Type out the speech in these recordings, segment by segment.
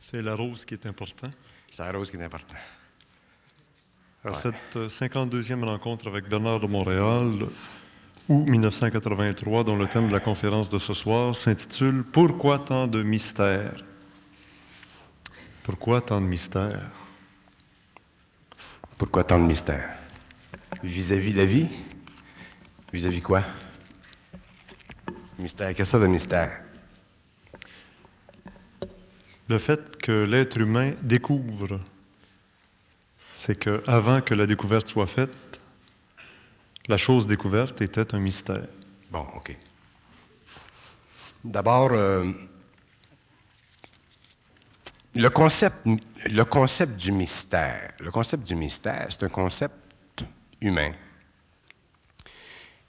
C'est la rose qui est important. C'est la rose qui est important. À Ouais. cette 52e rencontre avec Bernard de Montréal, août 1983, dont le thème de la conférence de ce soir s'intitule « Pourquoi tant de mystères ?» Pourquoi tant de mystères? Pourquoi tant de mystères? Vis-à-vis la vie? Vis-à-vis quoi? Mystère, qu'est-ce que ça de mystère? Le fait que l'être humain découvre, c'est qu'avant que la découverte soit faite, la chose découverte était un mystère. Bon, OK. D'abord, le concept du mystère. Le concept du mystère, c'est un concept humain.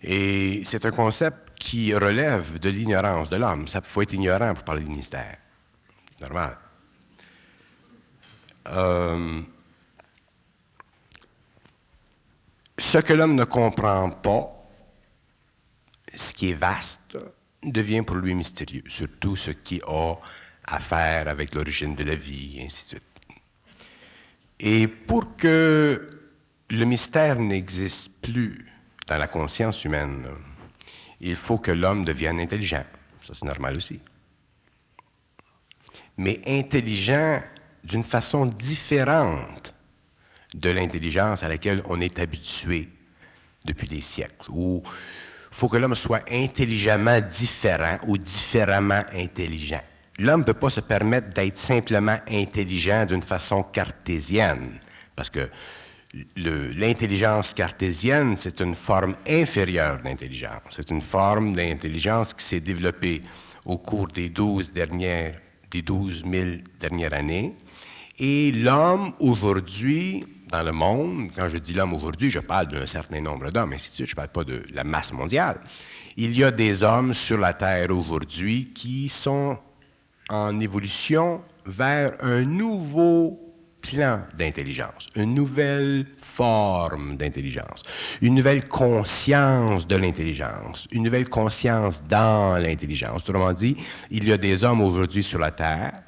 Et c'est un concept qui relève de l'ignorance de l'homme. Il faut être ignorant pour parler de mystère. C'est normal. Ce que l'homme ne comprend pas, ce qui est vaste, devient pour lui mystérieux, surtout ce qui a à faire avec l'origine de la vie, et ainsi de suite. Et pour que le mystère n'existe plus dans la conscience humaine, il faut que l'homme devienne intelligent. Ça, c'est normal aussi. Mais intelligent d'une façon différente de l'intelligence à laquelle on est habitué depuis des siècles. Ou il faut que l'homme soit intelligemment différent ou différemment intelligent. L'homme ne peut pas se permettre d'être simplement intelligent d'une façon cartésienne, parce que l'intelligence cartésienne, c'est une forme inférieure d'intelligence. C'est une forme d'intelligence qui s'est développée au cours des 12 000 dernières années. Et l'homme, aujourd'hui, dans le monde, quand je dis l'homme aujourd'hui, je parle d'un certain nombre d'hommes, ainsi de suite, je ne parle pas de la masse mondiale. Il y a des hommes sur la Terre aujourd'hui qui sont en évolution vers un nouveau plan d'intelligence, une nouvelle forme d'intelligence, une nouvelle conscience de l'intelligence, une nouvelle conscience dans l'intelligence. Autrement dit, il y a des hommes aujourd'hui sur la Terre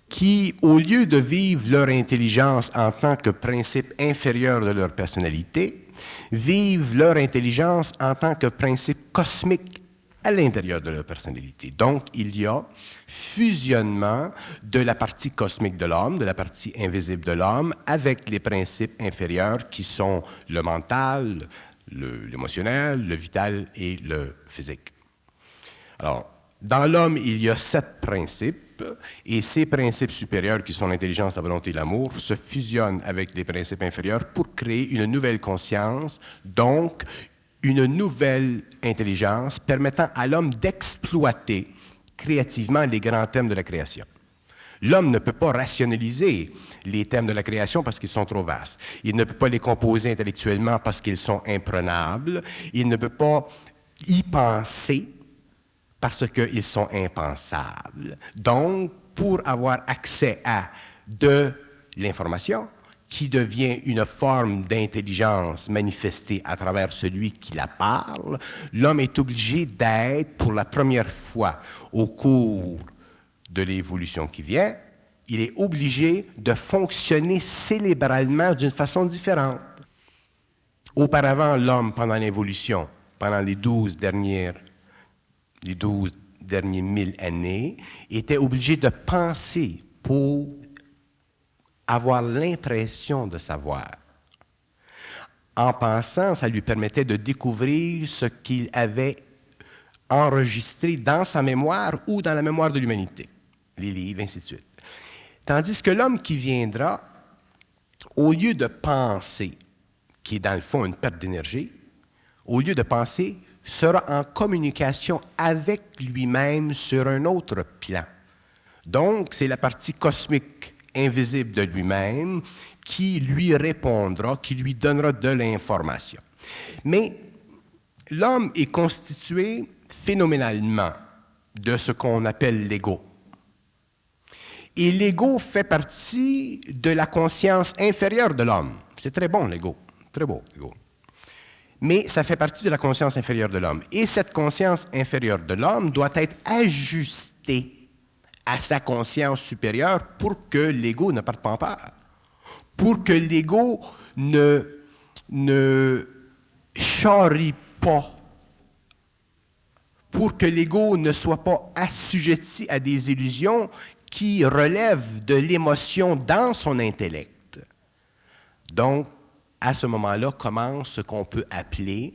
qui, au lieu de vivre leur intelligence en tant que principe inférieur de leur personnalité, vivent leur intelligence en tant que principe cosmique à l'intérieur de leur personnalité. Donc, il y a fusionnement de la partie cosmique de l'homme, de la partie invisible de l'homme, avec les principes inférieurs qui sont le mental, l'émotionnel, le vital et le physique. Alors, dans l'homme, il y a 7 principes, et ces principes supérieurs, qui sont l'intelligence, la volonté et l'amour, se fusionnent avec les principes inférieurs pour créer une nouvelle conscience, donc une nouvelle intelligence permettant à l'homme d'exploiter créativement les grands thèmes de la création. L'homme ne peut pas rationaliser les thèmes de la création parce qu'ils sont trop vastes. Il ne peut pas les composer intellectuellement parce qu'ils sont imprenables. Il ne peut pas y penser parce qu'ils sont impensables. Donc, pour avoir accès à de l'information, qui devient une forme d'intelligence manifestée à travers celui qui la parle, l'homme est obligé d'être, pour la première fois au cours de l'évolution qui vient, il est obligé de fonctionner cérébralement d'une façon différente. Auparavant, l'homme, pendant l'évolution, pendant les 12 derniers 1000 années, était obligé de penser pour avoir l'impression de savoir. En pensant, ça lui permettait de découvrir ce qu'il avait enregistré dans sa mémoire ou dans la mémoire de l'humanité, les livres, ainsi de suite. Tandis que l'homme qui viendra, au lieu de penser, qui est dans le fond une perte d'énergie, au lieu de penser, sera en communication avec lui-même sur un autre plan. Donc, c'est la partie cosmique invisible de lui-même qui lui répondra, qui lui donnera de l'information. Mais l'homme est constitué phénoménalement de ce qu'on appelle l'ego. Et l'ego fait partie de la conscience inférieure de l'homme. C'est très bon, l'ego. Très beau, l'ego. Mais ça fait partie de la conscience inférieure de l'homme. Et cette conscience inférieure de l'homme doit être ajustée à sa conscience supérieure pour que l'ego ne parte pas en peur, pour que l'ego ne charrie pas, pour que l'ego ne soit pas assujetti à des illusions qui relèvent de l'émotion dans son intellect. Donc, à ce moment-là, commence ce qu'on peut appeler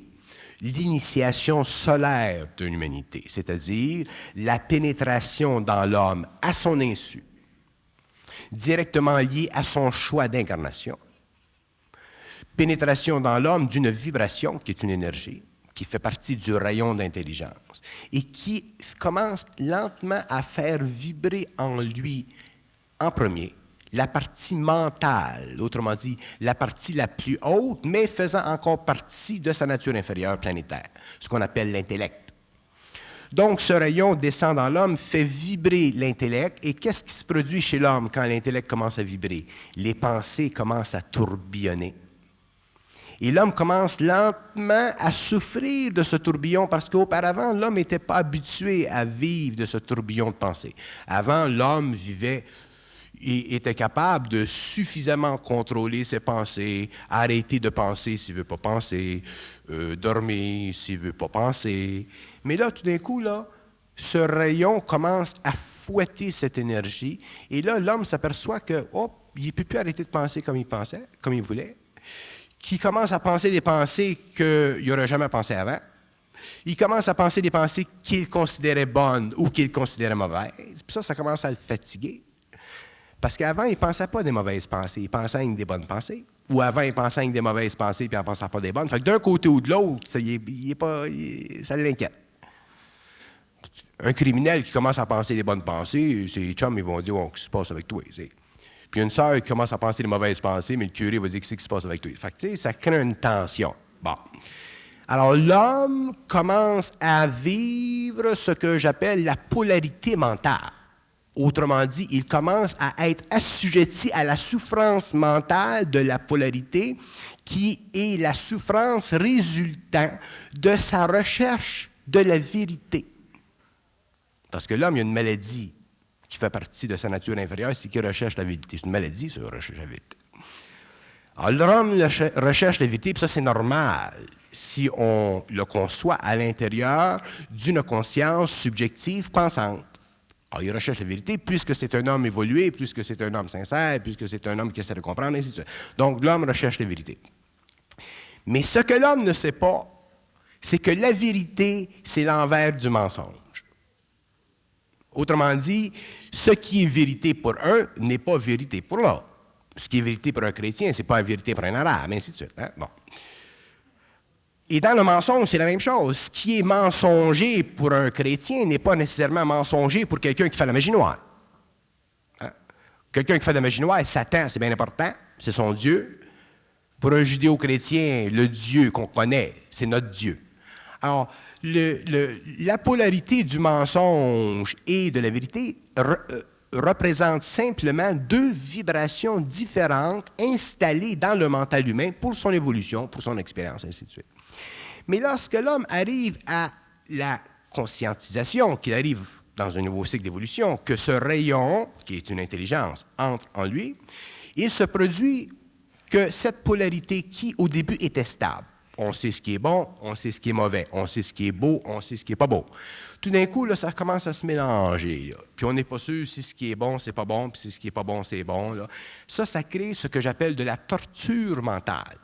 l'initiation solaire de l'humanité, c'est-à-dire la pénétration dans l'homme à son insu, directement liée à son choix d'incarnation, pénétration dans l'homme d'une vibration qui est une énergie, qui fait partie du rayon d'intelligence et qui commence lentement à faire vibrer en lui, en premier, la partie mentale, autrement dit, la partie la plus haute, mais faisant encore partie de sa nature inférieure planétaire, ce qu'on appelle l'intellect. Donc, ce rayon descend dans l'homme, fait vibrer l'intellect, et qu'est-ce qui se produit chez l'homme quand l'intellect commence à vibrer? Les pensées commencent à tourbillonner. Et l'homme commence lentement à souffrir de ce tourbillon parce qu'auparavant, l'homme n'était pas habitué à vivre de ce tourbillon de pensée. Avant, l'homme vivait et était capable de suffisamment contrôler ses pensées, arrêter de penser s'il ne veut pas penser, dormir s'il ne veut pas penser. Mais là, tout d'un coup, là, ce rayon commence à fouetter cette énergie. Et là, l'homme s'aperçoit que, il ne peut plus arrêter de penser comme il pensait, comme il voulait, qu'il commence à penser des pensées qu'il n'aurait jamais pensé avant. Il commence à penser des pensées qu'il considérait bonnes ou qu'il considérait mauvaises. Puis ça commence à le fatiguer. Parce qu'avant, il ne pensait pas des mauvaises pensées, il pensait avec des bonnes pensées. Ou avant, il pensait avec des mauvaises pensées, puis il n'en pensait pas des bonnes. Fait que d'un côté ou de l'autre, ça l'inquiète. Un criminel qui commence à penser des bonnes pensées, ses chums, ils vont dire « Qu'est-ce qui se passe avec toi? » Puis une sœur qui commence à penser des mauvaises pensées, mais le curé va dire « Qu'est-ce qui se passe avec toi? » Fait que, ça crée une tension. Bon. Alors, l'homme commence à vivre ce que j'appelle la polarité mentale. Autrement dit, il commence à être assujetti à la souffrance mentale de la polarité qui est la souffrance résultant de sa recherche de la vérité. Parce que l'homme, il y a une maladie qui fait partie de sa nature inférieure, c'est qu'il recherche la vérité. C'est une maladie, ça, recherche la vérité. Alors, l'homme recherche la vérité, puis ça, c'est normal si on le conçoit à l'intérieur d'une conscience subjective pensante. Alors, il recherche la vérité, puisque c'est un homme évolué, puisque c'est un homme sincère, puisque c'est un homme qui essaie de comprendre, ainsi de suite. Donc, l'homme recherche la vérité. Mais ce que l'homme ne sait pas, c'est que la vérité, c'est l'envers du mensonge. Autrement dit, ce qui est vérité pour un n'est pas vérité pour l'autre. Ce qui est vérité pour un chrétien, ce n'est pas la vérité pour un arabe, ainsi de suite. Hein? Bon. Et dans le mensonge, c'est la même chose. Ce qui est mensonger pour un chrétien n'est pas nécessairement mensonger pour quelqu'un qui fait la magie noire. Hein? Quelqu'un qui fait la magie noire, Satan, c'est bien important, c'est son Dieu. Pour un judéo-chrétien, le Dieu qu'on connaît, c'est notre Dieu. Alors, la polarité du mensonge et de la vérité représente simplement deux vibrations différentes installées dans le mental humain pour son évolution, pour son expérience, ainsi de suite. Mais lorsque l'homme arrive à la conscientisation, qu'il arrive dans un nouveau cycle d'évolution, que ce rayon, qui est une intelligence, entre en lui, il se produit que cette polarité qui, au début, était stable. On sait ce qui est bon, on sait ce qui est mauvais, on sait ce qui est beau, on sait ce qui n'est pas beau. Tout d'un coup, là, ça commence à se mélanger. Là. Puis on n'est pas sûr si ce qui est bon, c'est pas bon, puis si ce qui n'est pas bon, c'est bon. Là. Ça crée ce que j'appelle de la torture mentale.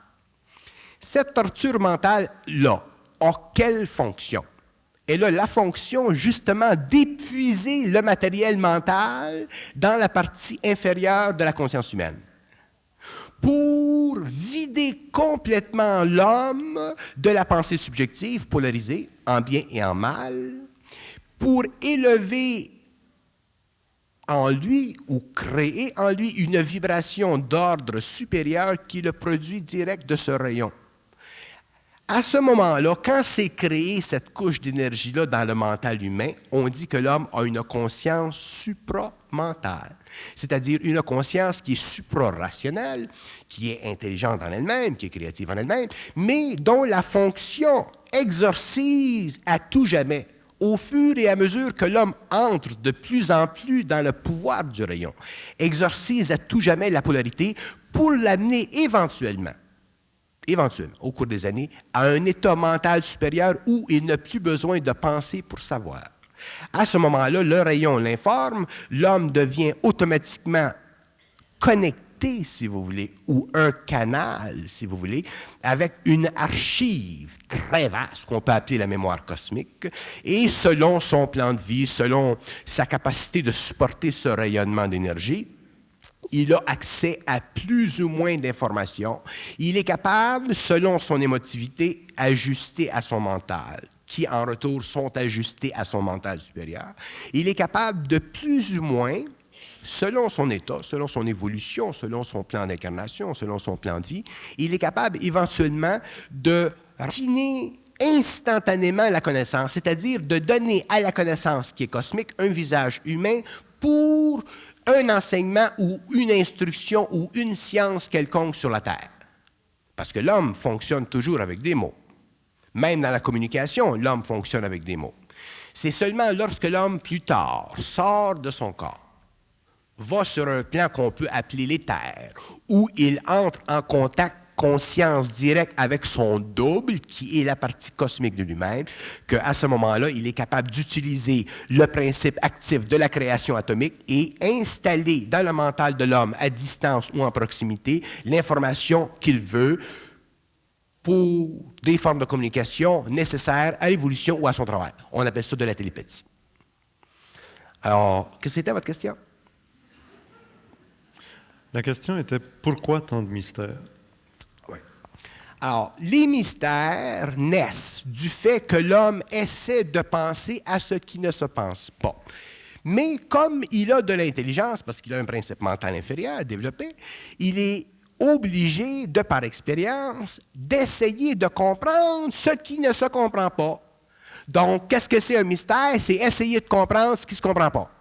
Cette torture mentale-là a quelle fonction? Elle a la fonction, justement, d'épuiser le matériel mental dans la partie inférieure de la conscience humaine, pour vider complètement l'homme de la pensée subjective polarisée en bien et en mal, pour élever en lui ou créer en lui une vibration d'ordre supérieur qui est le produit direct de ce rayon. À ce moment-là, quand c'est créé cette couche d'énergie-là dans le mental humain, on dit que l'homme a une conscience supramentale, c'est-à-dire une conscience qui est suprarationnelle, qui est intelligente en elle-même, qui est créative en elle-même, mais dont la fonction exorcise à tout jamais au fur et à mesure que l'homme entre de plus en plus dans le pouvoir du rayon, exorcise à tout jamais la polarité pour l'amener éventuellement, au cours des années, à un état mental supérieur où il n'a plus besoin de penser pour savoir. À ce moment-là, le rayon l'informe, l'homme devient automatiquement connecté, si vous voulez, ou un canal, si vous voulez, avec une archive très vaste qu'on peut appeler la mémoire cosmique, et selon son plan de vie, selon sa capacité de supporter ce rayonnement d'énergie, il a accès à plus ou moins d'informations. Il est capable, selon son émotivité, ajuster à son mental, qui en retour sont ajustés à son mental supérieur. Il est capable de plus ou moins, selon son état, selon son évolution, selon son plan d'incarnation, selon son plan de vie, il est capable éventuellement de raffiner instantanément la connaissance, c'est-à-dire de donner à la connaissance qui est cosmique un visage humain pour un enseignement ou une instruction ou une science quelconque sur la Terre. Parce que l'homme fonctionne toujours avec des mots. Même dans la communication, l'homme fonctionne avec des mots. C'est seulement lorsque l'homme, plus tard, sort de son corps, va sur un plan qu'on peut appeler l'éther, où il entre en contact conscience directe avec son double, qui est la partie cosmique de lui-même, qu'à ce moment-là, il est capable d'utiliser le principe actif de la création atomique et installer dans le mental de l'homme, à distance ou en proximité, l'information qu'il veut pour des formes de communication nécessaires à l'évolution ou à son travail. On appelle ça de la télépathie. Alors, qu'est-ce que c'était votre question? La question était pourquoi tant de mystères? Oui. Alors, les mystères naissent du fait que l'homme essaie de penser à ce qui ne se pense pas. Mais comme il a de l'intelligence, parce qu'il a un principe mental inférieur développé, il est obligé, de par expérience, d'essayer de comprendre ce qui ne se comprend pas. Donc, qu'est-ce que c'est un mystère? C'est essayer de comprendre ce qui ne se comprend pas.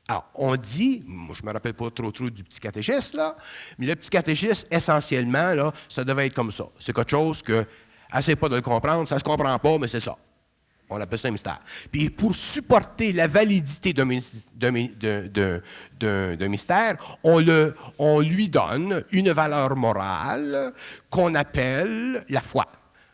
Alors, on dit, moi, je ne me rappelle pas trop du petit catéchisme, là, mais le petit catéchisme, essentiellement, là, ça devait être comme ça. C'est quelque chose que, essaye pas de le comprendre, ça ne se comprend pas, mais c'est ça. On appelle ça un mystère. Puis pour supporter la validité d'un mystère, on lui donne une valeur morale qu'on appelle la foi.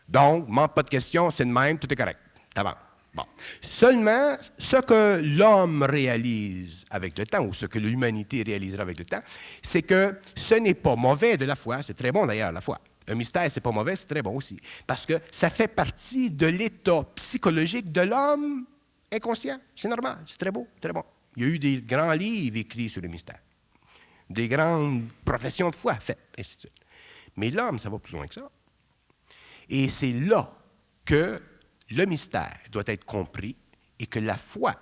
Donc, manque pas de questions, c'est de même, tout est correct. D'abord. Bon. Seulement, ce que l'homme réalise avec le temps, ou ce que l'humanité réalisera avec le temps, c'est que ce n'est pas mauvais de la foi, c'est très bon d'ailleurs, la foi. Un mystère, c'est pas mauvais, c'est très bon aussi. Parce que ça fait partie de l'état psychologique de l'homme inconscient. C'est normal, c'est très beau, très bon. Il y a eu des grands livres écrits sur le mystère. Des grandes professions de foi faites, ainsi de suite. Mais l'homme, ça va plus loin que ça. Et c'est là que le mystère doit être compris et que la foi,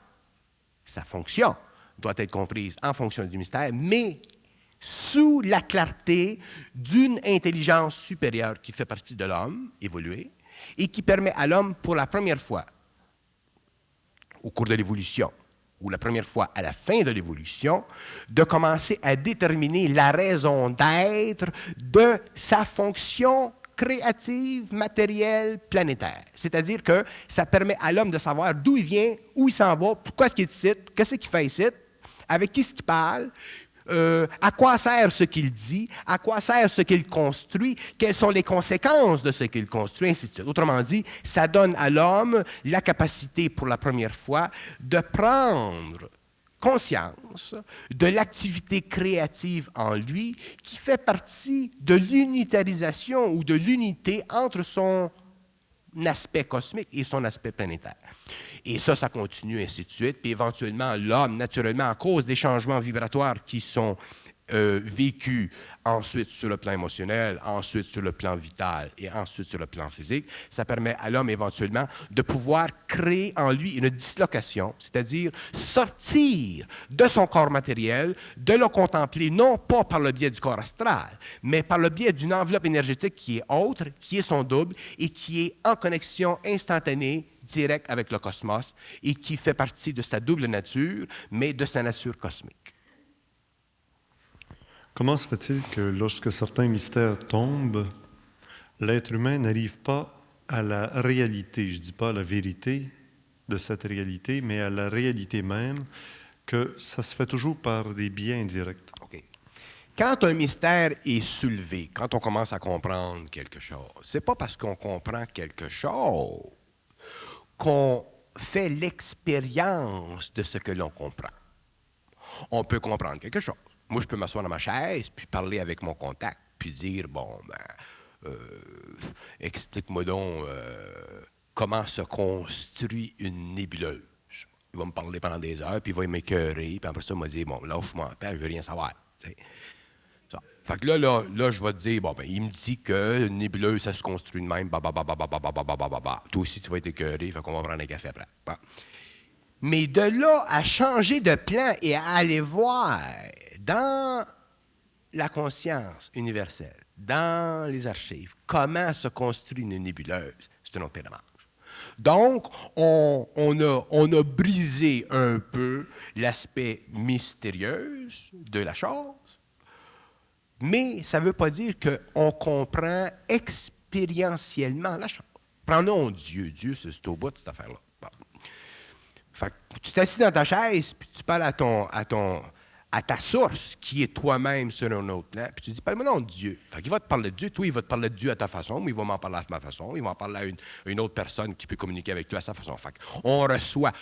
sa fonction, doit être comprise en fonction du mystère, mais sous la clarté d'une intelligence supérieure qui fait partie de l'homme, évolué, et qui permet à l'homme, pour la première fois, au cours de l'évolution, ou la première fois à la fin de l'évolution, de commencer à déterminer la raison d'être de sa fonction créative, matérielle, planétaire. C'est-à-dire que ça permet à l'homme de savoir d'où il vient, où il s'en va, pourquoi est-ce qu'il est ici, qu'est-ce qu'il fait ici, avec qui est-ce qu'il parle, à quoi sert ce qu'il dit, à quoi sert ce qu'il construit, quelles sont les conséquences de ce qu'il construit, ainsi de suite. Autrement dit, ça donne à l'homme la capacité, pour la première fois, de prendre conscience de l'activité créative en lui qui fait partie de l'unitarisation ou de l'unité entre son aspect cosmique et son aspect planétaire. Et ça continue, ainsi de suite. Puis éventuellement, l'homme, naturellement, à cause des changements vibratoires qui sont vécus ensuite sur le plan émotionnel, ensuite sur le plan vital et ensuite sur le plan physique, ça permet à l'homme éventuellement de pouvoir créer en lui une dislocation, c'est-à-dire sortir de son corps matériel, de le contempler non pas par le biais du corps astral, mais par le biais d'une enveloppe énergétique qui est autre, qui est son double et qui est en connexion instantanée direct avec le cosmos et qui fait partie de sa double nature, mais de sa nature cosmique. Comment se fait-il que lorsque certains mystères tombent, l'être humain n'arrive pas à la réalité, je ne dis pas à la vérité, de cette réalité, mais à la réalité même, que ça se fait toujours par des biais indirects. OK. Quand un mystère est soulevé, quand on commence à comprendre quelque chose, c'est pas parce qu'on comprend quelque chose qu'on fait l'expérience de ce que l'on comprend. On peut comprendre quelque chose. Moi, je peux m'asseoir dans ma chaise, puis parler avec mon contact, puis dire, bon, explique-moi donc comment se construit une nébuleuse. Il va me parler pendant des heures, puis il va m'écœurer, puis après ça, il va dire, bon, lâche-moi en paix, je veux rien savoir. T'sais. Ça. Fait que là, je vais te dire, bon, ben, il me dit qu'une nébuleuse, ça se construit de même, Toi aussi, tu vas être écœuré, fait qu'on va prendre un café après. Bon. Mais de là à changer de plan et à aller voir dans la conscience universelle, dans les archives, comment se construit une nébuleuse, c'est un autre paire de manches. Donc, on a brisé un peu l'aspect mystérieux de la chose, mais ça ne veut pas dire qu'on comprend expérientiellement la chose. Prenons Dieu. Dieu, c'est au bout de cette affaire-là. Bon. Fait que tu t'assis dans ta chaise, puis tu parles à ta source, qui est toi-même sur un autre plan, puis tu dis, parle-moi non de Dieu. Fait qu'il va te parler de Dieu, toi, il va te parler de Dieu à ta façon, mais il va m'en parler à ma façon, il va en parler à une autre personne qui peut communiquer avec toi à sa façon. Fait qu'on reçoit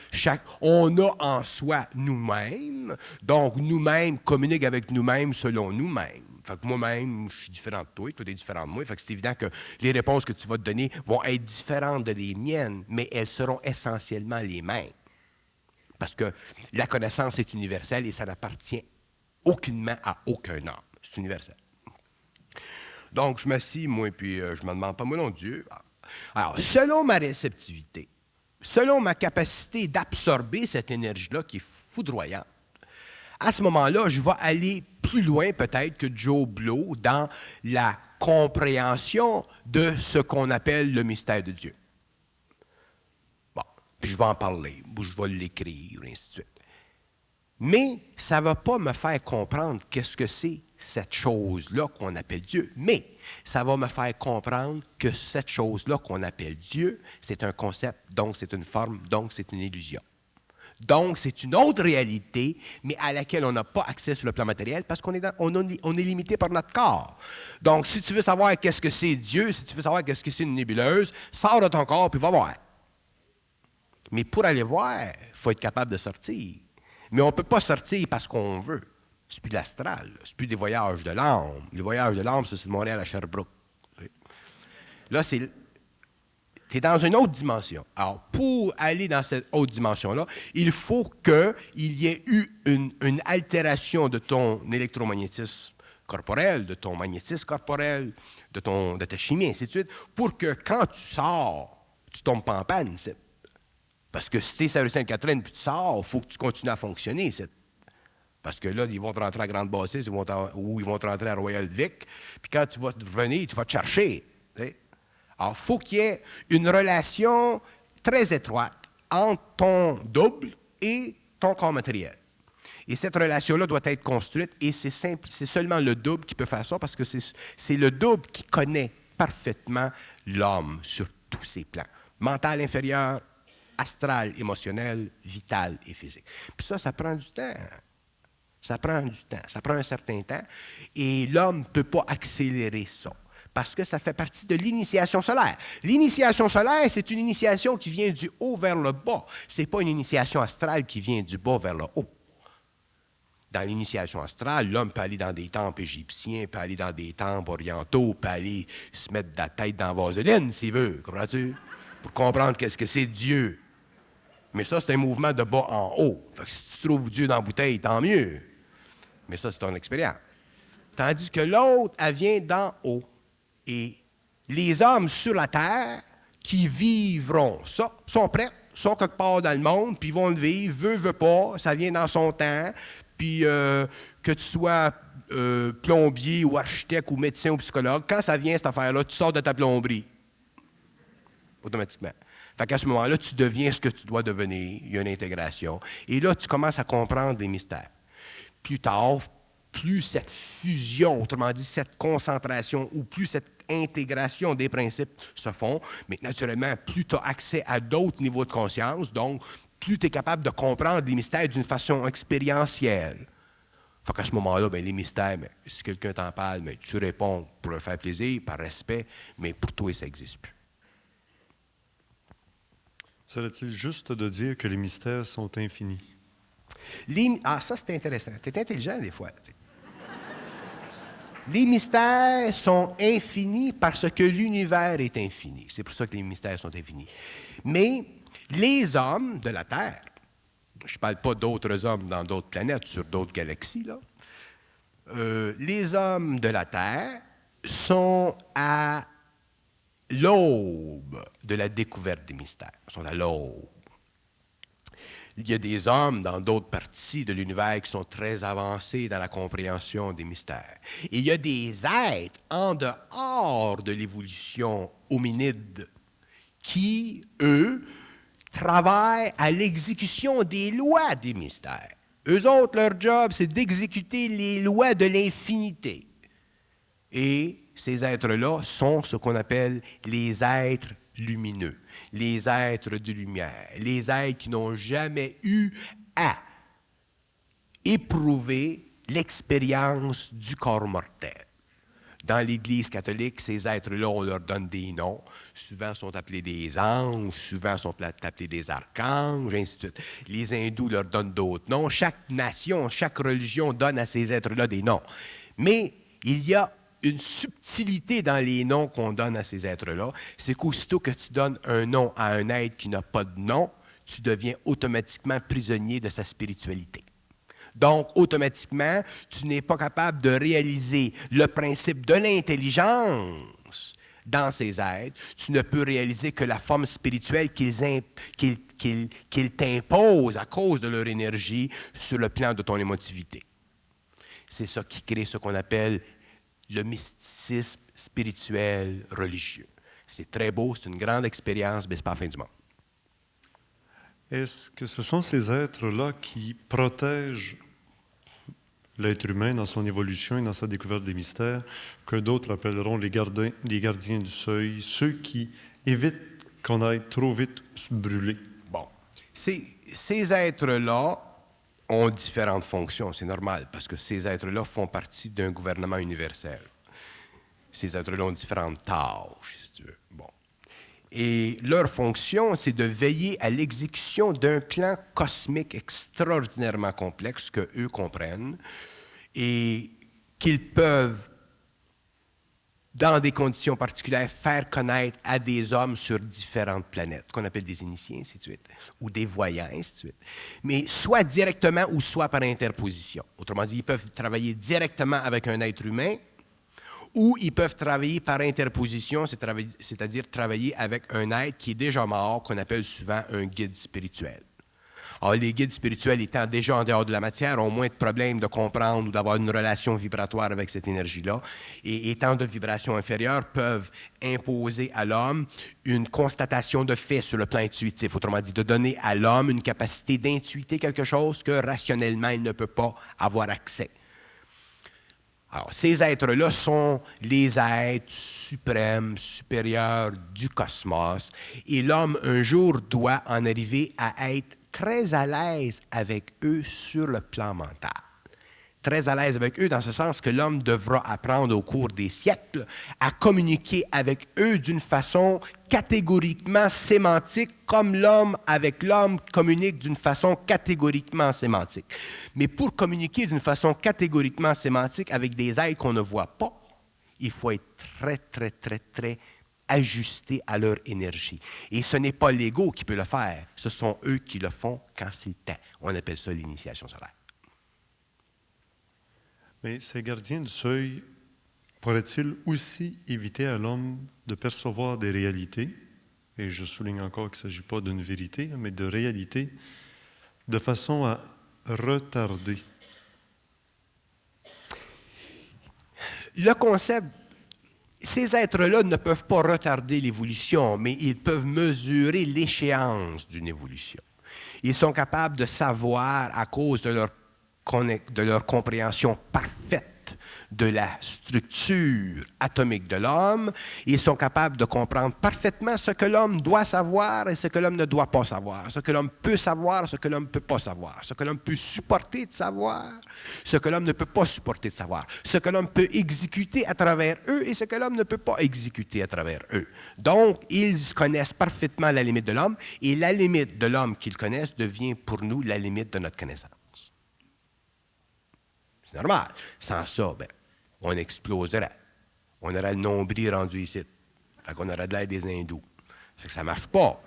on a en soi nous-mêmes, donc nous-mêmes communiquent avec nous-mêmes selon nous-mêmes. Fait que moi-même, je suis différent de toi, toi, tu es différent de moi. Fait que c'est évident que les réponses que tu vas te donner vont être différentes de les miennes, mais elles seront essentiellement les mêmes. Parce que la connaissance est universelle et ça n'appartient aucunement à aucun homme. C'est universel. Donc, je m'assis, moi, puis je me demande pas, moi non Dieu. Alors, selon ma réceptivité, selon ma capacité d'absorber cette énergie-là qui est foudroyante, à ce moment-là, je vais aller plus loin peut-être que Joe Blow dans la compréhension de ce qu'on appelle le mystère de Dieu. Puis je vais en parler, ou je vais l'écrire, et ainsi de suite. Mais ça ne va pas me faire comprendre qu'est-ce que c'est cette chose-là qu'on appelle Dieu. Mais ça va me faire comprendre que cette chose-là qu'on appelle Dieu, c'est un concept, donc c'est une forme, donc c'est une illusion. Donc, c'est une autre réalité, mais à laquelle on n'a pas accès sur le plan matériel parce qu'on est limité par notre corps. Donc, si tu veux savoir qu'est-ce que c'est Dieu, si tu veux savoir qu'est-ce que c'est une nébuleuse, sors de ton corps puis va voir. Mais pour aller voir, il faut être capable de sortir. Mais on ne peut pas sortir parce qu'on veut. C'est plus de l'astral, c'est plus des voyages de l'âme. Les voyages de l'âme, c'est de Montréal à Sherbrooke. Là, tu es dans une autre dimension. Alors, pour aller dans cette autre dimension-là, il faut qu'il y ait eu une altération de ton électromagnétisme corporel, de ton magnétisme corporel, de ta chimie, ainsi de suite, pour que quand tu sors, tu tombes pas en panne. Parce que si tu es sur la rue Sainte-Catherine puis tu sors, il faut que tu continues à fonctionner. Parce que là, ils vont te rentrer à Grande-Bâtisse ou ils vont te rentrer à Royal-Vic. Puis quand tu vas revenir, tu vas te chercher. T'sais? Alors, il faut qu'il y ait une relation très étroite entre ton double et ton corps matériel. Et cette relation-là doit être construite et c'est simple, c'est seulement le double qui peut faire ça parce que c'est le double qui connaît parfaitement l'homme sur tous ses plans. Mental inférieur, astral, émotionnel, vital et physique. Puis ça prend du temps. Ça prend du temps. Ça prend un certain temps. Et l'homme ne peut pas accélérer ça. Parce que ça fait partie de l'initiation solaire. L'initiation solaire, c'est une initiation qui vient du haut vers le bas. Ce n'est pas une initiation astrale qui vient du bas vers le haut. Dans l'initiation astrale, l'homme peut aller dans des temples égyptiens, peut aller dans des temples orientaux, peut aller se mettre la tête dans la vaseline, s'il veut. Comprends-tu? Pour comprendre qu'est-ce que c'est Dieu. Mais ça, c'est un mouvement de bas en haut. Fait que si tu trouves Dieu dans la bouteille, tant mieux. Mais ça, c'est ton expérience. Tandis que l'autre, elle vient d'en haut. Et les hommes sur la terre qui vivront ça, sont prêts, sont quelque part dans le monde, puis ils vont le vivre, veut pas, ça vient dans son temps. Puis que tu sois plombier ou architecte ou médecin ou psychologue, quand ça vient, cette affaire-là, tu sors de ta plomberie. Automatiquement. Fait qu'à ce moment-là, tu deviens ce que tu dois devenir. Il y a une intégration. Et là, tu commences à comprendre les mystères. Plus tard, plus cette fusion, autrement dit cette concentration, ou plus cette intégration des principes se font, mais naturellement, plus tu as accès à d'autres niveaux de conscience, donc plus tu es capable de comprendre les mystères d'une façon expérientielle. Fait qu'à ce moment-là, ben, les mystères, ben, si quelqu'un t'en parle, ben, tu réponds pour leur faire plaisir, par respect, mais pour toi, ça n'existe plus. Serait-il juste de dire que les mystères sont infinis? Ça, c'est intéressant. Tu es intelligent des fois. T'sais. Les mystères sont infinis parce que l'univers est infini. C'est pour ça que les mystères sont infinis. Mais les hommes de la Terre, je ne parle pas d'autres hommes dans d'autres planètes, sur d'autres galaxies, là, les hommes de la Terre sont à l'aube de la découverte des mystères. Ils sont à l'aube. Il y a des hommes dans d'autres parties de l'univers qui sont très avancés dans la compréhension des mystères. Et il y a des êtres en dehors de l'évolution hominide qui, eux, travaillent à l'exécution des lois des mystères. Eux autres, leur job, c'est d'exécuter les lois de l'infinité. Et ces êtres-là sont ce qu'on appelle les êtres lumineux, les êtres de lumière, les êtres qui n'ont jamais eu à éprouver l'expérience du corps mortel. Dans l'Église catholique, ces êtres-là, on leur donne des noms. Souvent sont appelés des anges, souvent sont appelés des archanges, ainsi de suite. Les hindous leur donnent d'autres noms. Chaque nation, chaque religion donne à ces êtres-là des noms. Mais il y a une subtilité dans les noms qu'on donne à ces êtres-là. C'est qu'aussitôt que tu donnes un nom à un être qui n'a pas de nom, tu deviens automatiquement prisonnier de sa spiritualité. Donc, automatiquement, tu n'es pas capable de réaliser le principe de l'intelligence dans ces êtres. Tu ne peux réaliser que la forme spirituelle qu'ils t'imposent à cause de leur énergie sur le plan de ton émotivité. C'est ça qui crée ce qu'on appelle le mysticisme spirituel religieux. C'est très beau, c'est une grande expérience, mais ce n'est pas la fin du monde. Est-ce que ce sont ces êtres-là qui protègent l'être humain dans son évolution et dans sa découverte des mystères, que d'autres appelleront les gardiens du seuil, ceux qui évitent qu'on aille trop vite brûler? Bon. Ces êtres-là ont différentes fonctions, c'est normal, parce que ces êtres-là font partie d'un gouvernement universel. Ces êtres-là ont différentes tâches, si tu veux. Bon. Et leur fonction, c'est de veiller à l'exécution d'un plan cosmique extraordinairement complexe que eux comprennent et qu'ils peuvent, dans des conditions particulières, faire connaître à des hommes sur différentes planètes, qu'on appelle des initiés, ainsi de suite, ou des voyants, ainsi de suite. Mais soit directement ou soit par interposition. Autrement dit, ils peuvent travailler directement avec un être humain, ou ils peuvent travailler par interposition, c'est-à-dire travailler avec un être qui est déjà mort, qu'on appelle souvent un guide spirituel. Alors, les guides spirituels étant déjà en dehors de la matière ont moins de problèmes de comprendre ou d'avoir une relation vibratoire avec cette énergie-là, et étant de vibration inférieure, peuvent imposer à l'homme une constatation de fait sur le plan intuitif, autrement dit, de donner à l'homme une capacité d'intuiter quelque chose que rationnellement, il ne peut pas avoir accès. Alors, ces êtres-là sont les êtres suprêmes, supérieurs du cosmos, et l'homme, un jour, doit en arriver à être très à l'aise avec eux sur le plan mental. Très à l'aise avec eux dans ce sens que l'homme devra apprendre au cours des siècles à communiquer avec eux d'une façon catégoriquement sémantique, comme l'homme avec l'homme communique d'une façon catégoriquement sémantique. Mais pour communiquer d'une façon catégoriquement sémantique avec des êtres qu'on ne voit pas, il faut être très, très, très, très ajustés à leur énergie. Et ce n'est pas l'ego qui peut le faire, ce sont eux qui le font quand c'est le temps. On appelle ça l'initiation solaire. Mais ces gardiens du seuil pourraient-ils aussi éviter à l'homme de percevoir des réalités, et je souligne encore qu'il ne s'agit pas d'une vérité, mais de réalité, de façon à retarder? Le concept, ces êtres-là ne peuvent pas retarder l'évolution, mais ils peuvent mesurer l'échéance d'une évolution. Ils sont capables de savoir, à cause de leur de leur compréhension parfaite de la structure atomique de l'homme. Ils sont capables de comprendre parfaitement ce que l'homme doit savoir et ce que l'homme ne doit pas savoir, ce que l'homme peut savoir, ce que l'homme ne peut pas savoir, ce que l'homme peut supporter de savoir, ce que l'homme ne peut pas supporter de savoir, ce que l'homme peut exécuter à travers eux et ce que l'homme ne peut pas exécuter à travers eux. Donc, ils connaissent parfaitement la limite de l'homme et la limite de l'homme qu'ils connaissent devient pour nous la limite de notre connaissance. C'est normal. Sans ça, ben, on exploserait. On aurait le nombril rendu ici. Fait qu'on aurait de l'air des hindous. Fait que ça ne marche pas.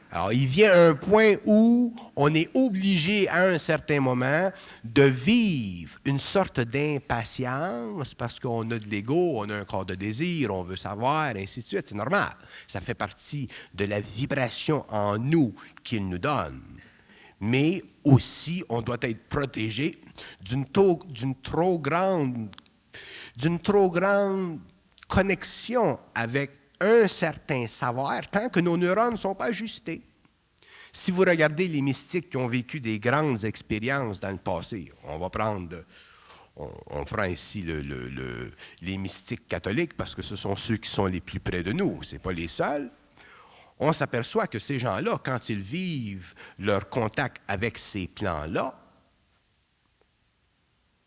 Alors, il vient un point où on est obligé, à un certain moment, de vivre une sorte d'impatience parce qu'on a de l'ego, on a un corps de désir, on veut savoir, et ainsi de suite. C'est normal. Ça fait partie de la vibration en nous qu'il nous donne. Mais aussi, on doit être protégé d'une trop grande connexion avec un certain savoir tant que nos neurones ne sont pas ajustés. Si vous regardez les mystiques qui ont vécu des grandes expériences dans le passé, on prend ici les mystiques catholiques parce que ce sont ceux qui sont les plus près de nous, ce n'est pas les seuls. On s'aperçoit que ces gens-là, quand ils vivent leur contact avec ces plans-là,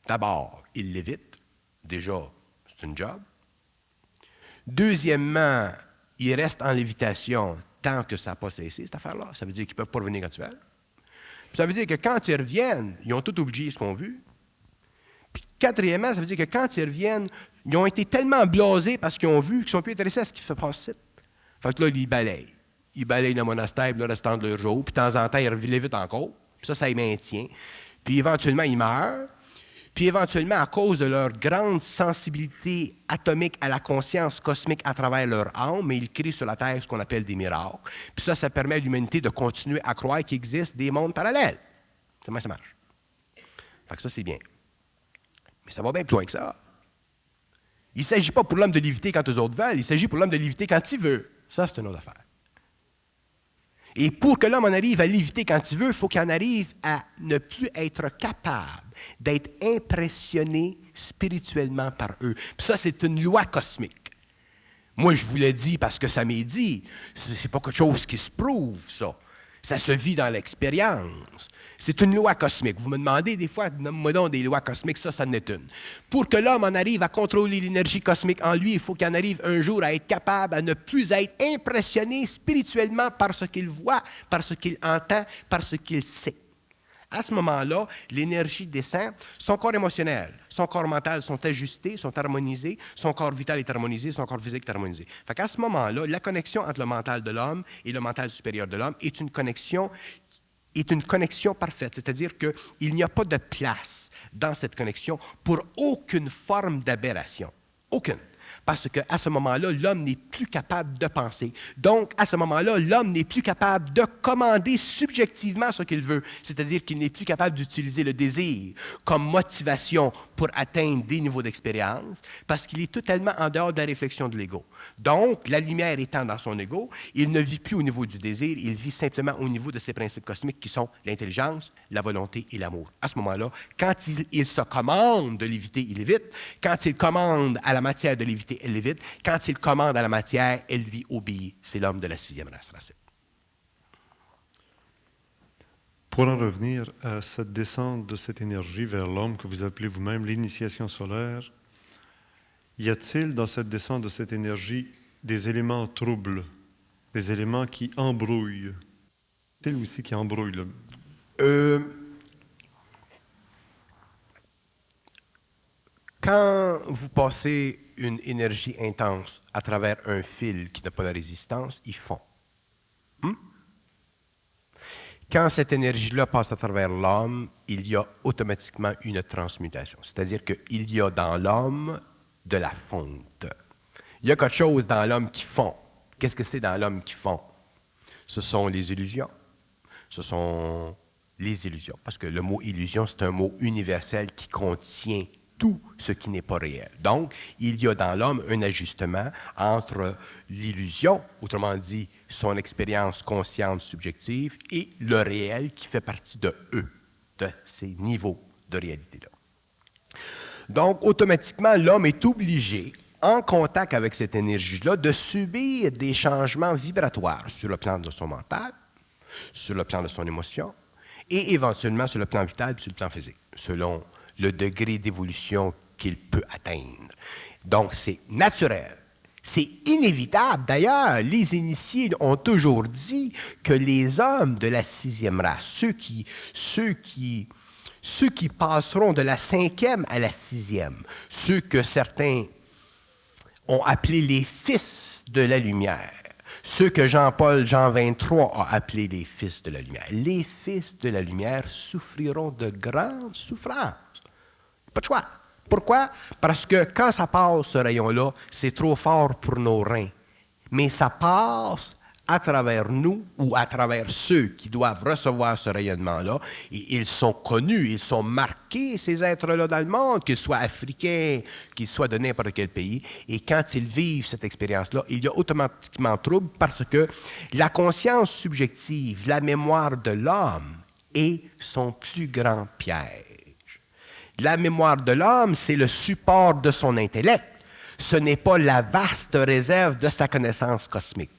d'abord, ils l'évitent. Déjà, c'est une job. Deuxièmement, ils restent en lévitation tant que ça n'a pas cessé, cette affaire-là. Ça veut dire qu'ils ne peuvent pas revenir quand tu veux. Puis ça veut dire que quand ils reviennent, ils ont tout oublié ce qu'on a vu. Puis quatrièmement, ça veut dire que quand ils reviennent, ils ont été tellement blasés parce qu'ils ont vu qu'ils ne sont plus intéressés à ce qui se passe. Fait que là, ils balayent. Ils balayent le monastère le restant de leur jour, puis de temps en temps, ils l'évitent encore. Puis ça les maintient. Puis éventuellement, ils meurent. Puis éventuellement, à cause de leur grande sensibilité atomique à la conscience cosmique à travers leur âme, ils créent sur la Terre ce qu'on appelle des miracles. Puis ça permet à l'humanité de continuer à croire qu'il existe des mondes parallèles. Comment ça marche? Fait que ça, c'est bien. Mais ça va bien plus loin que ça. Il ne s'agit pas pour l'homme de léviter quand eux autres veulent, il s'agit pour l'homme de léviter quand il veut. Ça, c'est une autre affaire. Et pour que l'homme en arrive à léviter quand il veut, il faut qu'il en arrive à ne plus être capable d'être impressionné spirituellement par eux. Puis ça, c'est une loi cosmique. Moi, je vous l'ai dit parce que ça m'est dit. C'est pas quelque chose qui se prouve, ça. Ça se vit dans l'expérience. C'est une loi cosmique. Vous me demandez des fois, nomme-moi donc des lois cosmiques, ça en est une. Pour que l'homme en arrive à contrôler l'énergie cosmique en lui, il faut qu'il en arrive un jour à être capable à ne plus être impressionné spirituellement par ce qu'il voit, par ce qu'il entend, par ce qu'il sait. À ce moment-là, l'énergie descend, son corps émotionnel, son corps mental sont ajustés, sont harmonisés, son corps vital est harmonisé, son corps physique est harmonisé. Fait qu'à ce moment-là, la connexion entre le mental de l'homme et le mental supérieur de l'homme est une connexion parfaite, c'est-à-dire qu'il n'y a pas de place dans cette connexion pour aucune forme d'aberration. Aucune. Parce qu'à ce moment-là, l'homme n'est plus capable de penser. Donc, à ce moment-là, l'homme n'est plus capable de commander subjectivement ce qu'il veut. C'est-à-dire qu'il n'est plus capable d'utiliser le désir comme motivation pour atteindre des niveaux d'expérience, parce qu'il est totalement en dehors de la réflexion de l'ego. Donc, la lumière étant dans son ego, il ne vit plus au niveau du désir, il vit simplement au niveau de ces principes cosmiques qui sont l'intelligence, la volonté et l'amour. À ce moment-là, quand il se commande de léviter, il évite. Quand il commande à la matière de léviter, elle l'évite. Quand il commande à la matière, elle lui obéit. C'est l'homme de la 6e race racine. Pour en revenir à cette descente de cette énergie vers l'homme que vous appelez vous-même l'initiation solaire, y a-t-il dans cette descente de cette énergie des éléments troubles, des éléments qui embrouillent? Y a-t-il aussi qui embrouillent Quand vous passez une énergie intense à travers un fil qui n'a pas de résistance, il fond. Quand cette énergie-là passe à travers l'homme, il y a automatiquement une transmutation. C'est-à-dire qu'il y a dans l'homme de la fonte. Il y a quelque chose dans l'homme qui fond. Qu'est-ce que c'est dans l'homme qui fond? Ce sont les illusions. Ce sont les illusions. Parce que le mot illusion, c'est un mot universel qui contient tout ce qui n'est pas réel. Donc, il y a dans l'homme un ajustement entre l'illusion, autrement dit, son expérience consciente subjective, et le réel qui fait partie de eux, de ces niveaux de réalité-là. Donc, automatiquement, l'homme est obligé, en contact avec cette énergie-là, de subir des changements vibratoires sur le plan de son mental, sur le plan de son émotion, et éventuellement sur le plan vital et sur le plan physique, selon le degré d'évolution qu'il peut atteindre. Donc, c'est naturel. C'est inévitable. D'ailleurs, les initiés ont toujours dit que les hommes de la sixième race, ceux qui passeront de la cinquième à la sixième, ceux que certains ont appelés les fils de la lumière, ceux que Jean 23 a appelés les fils de la lumière. Les fils de la lumière souffriront de grandes souffrances. Pas de choix. Pourquoi? Parce que quand ça passe, ce rayon-là, c'est trop fort pour nos reins. Mais ça passe à travers nous ou à travers ceux qui doivent recevoir ce rayonnement-là. Et ils sont connus, ils sont marqués, ces êtres-là, dans le monde, qu'ils soient africains, qu'ils soient de n'importe quel pays. Et quand ils vivent cette expérience-là, il y a automatiquement trouble parce que la conscience subjective, la mémoire de l'homme est son plus grand piège. La mémoire de l'homme, c'est le support de son intellect. Ce n'est pas la vaste réserve de sa connaissance cosmique.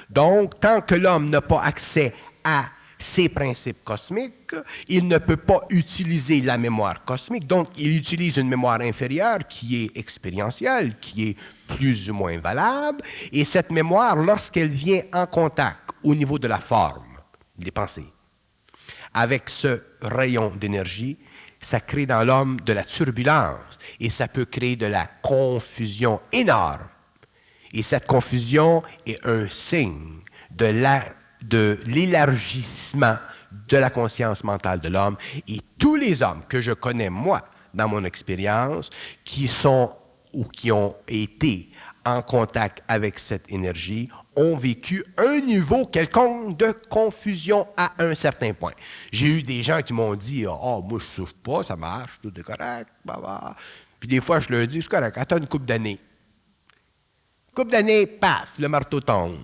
Donc, tant que l'homme n'a pas accès à ces principes cosmiques, il ne peut pas utiliser la mémoire cosmique. Donc, il utilise une mémoire inférieure qui est expérientielle, qui est plus ou moins valable. Et cette mémoire, lorsqu'elle vient en contact au niveau de la forme, des pensées, avec ce rayon d'énergie, ça crée dans l'homme de la turbulence et ça peut créer de la confusion énorme. Et cette confusion est un signe de l'élargissement de la conscience mentale de l'homme. Et tous les hommes que je connais, moi, dans mon expérience, qui sont ou qui ont été en contact avec cette énergie, ont vécu un niveau quelconque de confusion à un certain point. J'ai eu des gens qui m'ont dit « Oh, moi, je ne souffre pas, ça marche, tout est correct. » Puis des fois, je leur dis « C'est correct, attends une couple d'années. » Couple d'années, paf, le marteau tombe.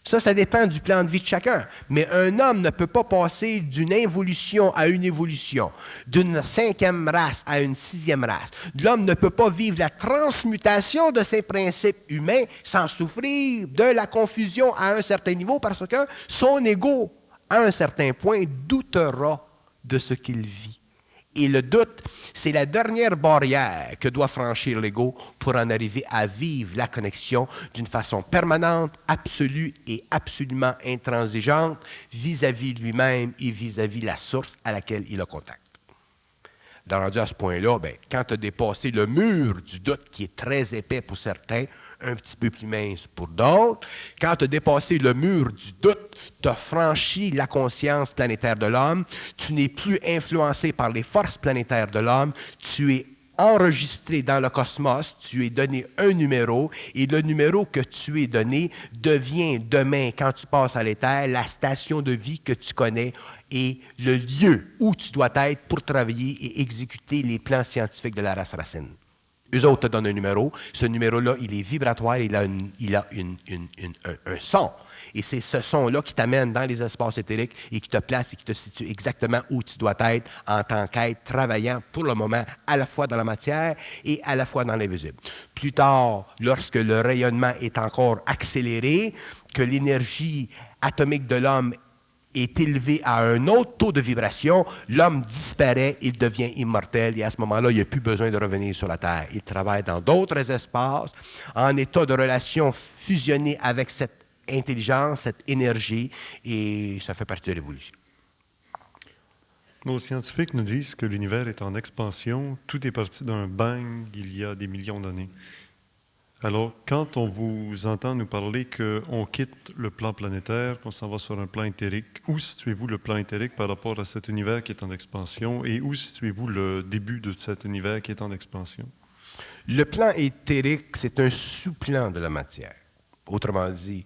Ça dépend du plan de vie de chacun. Mais un homme ne peut pas passer d'une involution à une évolution, d'une cinquième race à une sixième race. L'homme ne peut pas vivre la transmutation de ses principes humains sans souffrir de la confusion à un certain niveau parce que son ego, à un certain point, doutera de ce qu'il vit. Et le doute, c'est la dernière barrière que doit franchir l'ego pour en arriver à vivre la connexion d'une façon permanente, absolue et absolument intransigeante vis-à-vis lui-même et vis-à-vis la source à laquelle il a contact. Dans rendu à ce point-là, quand tu as dépassé le mur du doute qui est très épais pour certains, un petit peu plus mince pour d'autres, quand tu as dépassé le mur du doute, tu as franchi la conscience planétaire de l'homme, tu n'es plus influencé par les forces planétaires de l'homme, tu es enregistré dans le cosmos, tu es donné un numéro, et le numéro que tu es donné devient demain, quand tu passes à l'éther, la station de vie que tu connais et le lieu où tu dois être pour travailler et exécuter les plans scientifiques de la race racine. Eux autres te donnent un numéro. Ce numéro-là, il est vibratoire, il a un son. Et c'est ce son-là qui t'amène dans les espaces éthériques et qui te place et qui te situe exactement où tu dois être en tant qu'être travaillant pour le moment à la fois dans la matière et à la fois dans l'invisible. Plus tard, lorsque le rayonnement est encore accéléré, que l'énergie atomique de l'homme est élevé à un autre taux de vibration, l'homme disparaît, il devient immortel et à ce moment-là, il n'y a plus besoin de revenir sur la Terre. Il travaille dans d'autres espaces, en état de relation fusionnée avec cette intelligence, cette énergie, et ça fait partie de l'évolution. Nos scientifiques nous disent que l'univers est en expansion, tout est parti d'un bang il y a des millions d'années. Alors, quand on vous entend nous parler qu'on quitte le plan planétaire, qu'on s'en va sur un plan éthérique, où situez-vous le plan éthérique par rapport à cet univers qui est en expansion et où situez-vous le début de cet univers qui est en expansion? Le plan éthérique, c'est un sous-plan de la matière. Autrement dit,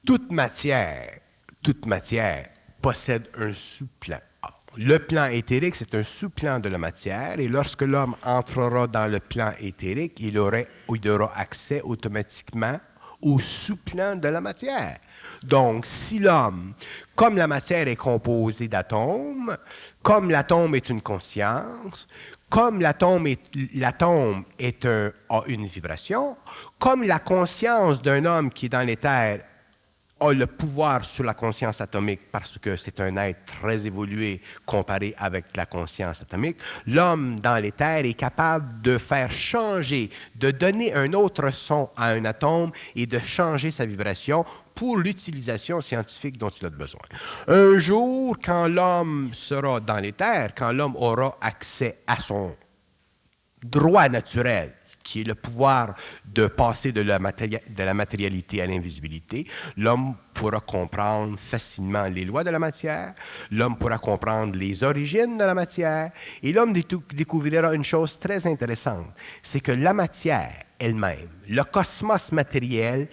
toute matière possède un sous-plan. Le plan éthérique, c'est un sous-plan de la matière, et lorsque l'homme entrera dans le plan éthérique, il aura accès automatiquement au sous-plan de la matière. Donc, si l'homme, comme la matière est composée d'atomes, comme l'atome est une conscience, comme l'atome a une vibration, comme la conscience d'un homme qui est dans l'éther a le pouvoir sur la conscience atomique parce que c'est un être très évolué comparé avec la conscience atomique, l'homme dans l'éther est capable de faire changer, de donner un autre son à un atome et de changer sa vibration pour l'utilisation scientifique dont il a besoin. Un jour, quand l'homme sera dans l'éther, quand l'homme aura accès à son droit naturel, qui est le pouvoir de passer de la matérialité à l'invisibilité, l'homme pourra comprendre facilement les lois de la matière, l'homme pourra comprendre les origines de la matière, et l'homme découvrira une chose très intéressante, c'est que la matière elle-même, le cosmos matériel,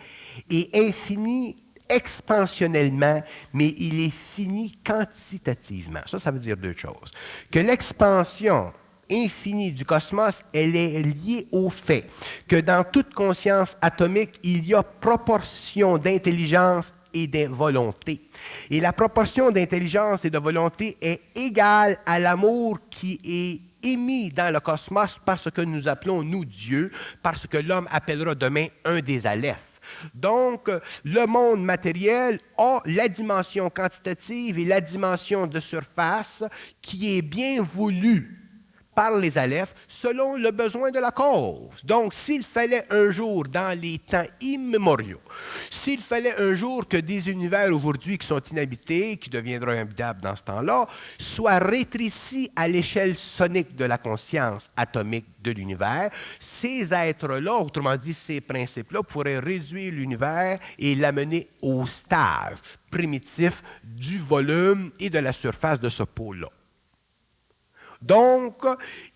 est infini expansionnellement, mais il est fini quantitativement. Ça veut dire deux choses. Que l'expansion infinie du cosmos, elle est liée au fait que dans toute conscience atomique, il y a proportion d'intelligence et de volonté. Et la proportion d'intelligence et de volonté est égale à l'amour qui est émis dans le cosmos par ce que nous appelons, nous, Dieu, parce que l'homme appellera demain un des Alephes. Donc, le monde matériel a la dimension quantitative et la dimension de surface qui est bien voulue par les Alephes selon le besoin de la cause. Donc, s'il fallait un jour, dans les temps immémoriaux, s'il fallait un jour que des univers aujourd'hui qui sont inhabités, qui deviendront habitables dans ce temps-là, soient rétrécis à l'échelle sonique de la conscience atomique de l'univers, ces êtres-là, autrement dit, ces principes-là, pourraient réduire l'univers et l'amener au stage primitif du volume et de la surface de ce pôle-là. Donc,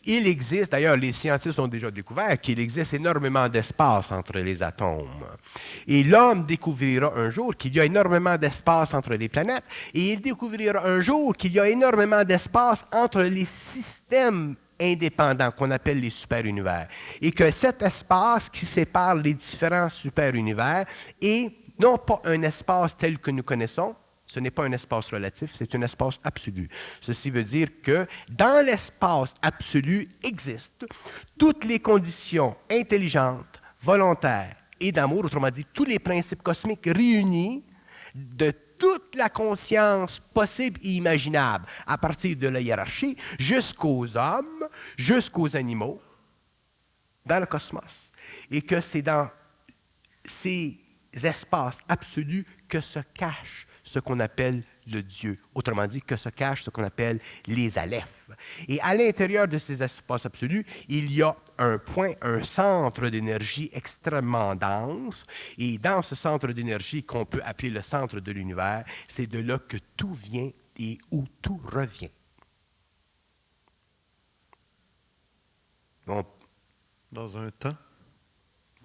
il existe, d'ailleurs les scientifiques ont déjà découvert qu'il existe énormément d'espace entre les atomes. Et l'homme découvrira un jour qu'il y a énormément d'espace entre les planètes et il découvrira un jour qu'il y a énormément d'espace entre les systèmes indépendants qu'on appelle les super-univers. Et que cet espace qui sépare les différents super-univers est non pas un espace tel que nous connaissons, ce n'est pas un espace relatif, c'est un espace absolu. Ceci veut dire que dans l'espace absolu existent toutes les conditions intelligentes, volontaires et d'amour, autrement dit, tous les principes cosmiques réunis de toute la conscience possible et imaginable, à partir de la hiérarchie jusqu'aux hommes, jusqu'aux animaux, dans le cosmos. Et que c'est dans ces espaces absolus que se cache ce qu'on appelle le Dieu. Autrement dit, que se cache ce qu'on appelle les Alephes. Et à l'intérieur de ces espaces absolus, il y a un point, un centre d'énergie extrêmement dense. Et dans ce centre d'énergie qu'on peut appeler le centre de l'univers, c'est de là que tout vient et où tout revient. Donc, Dans un temps?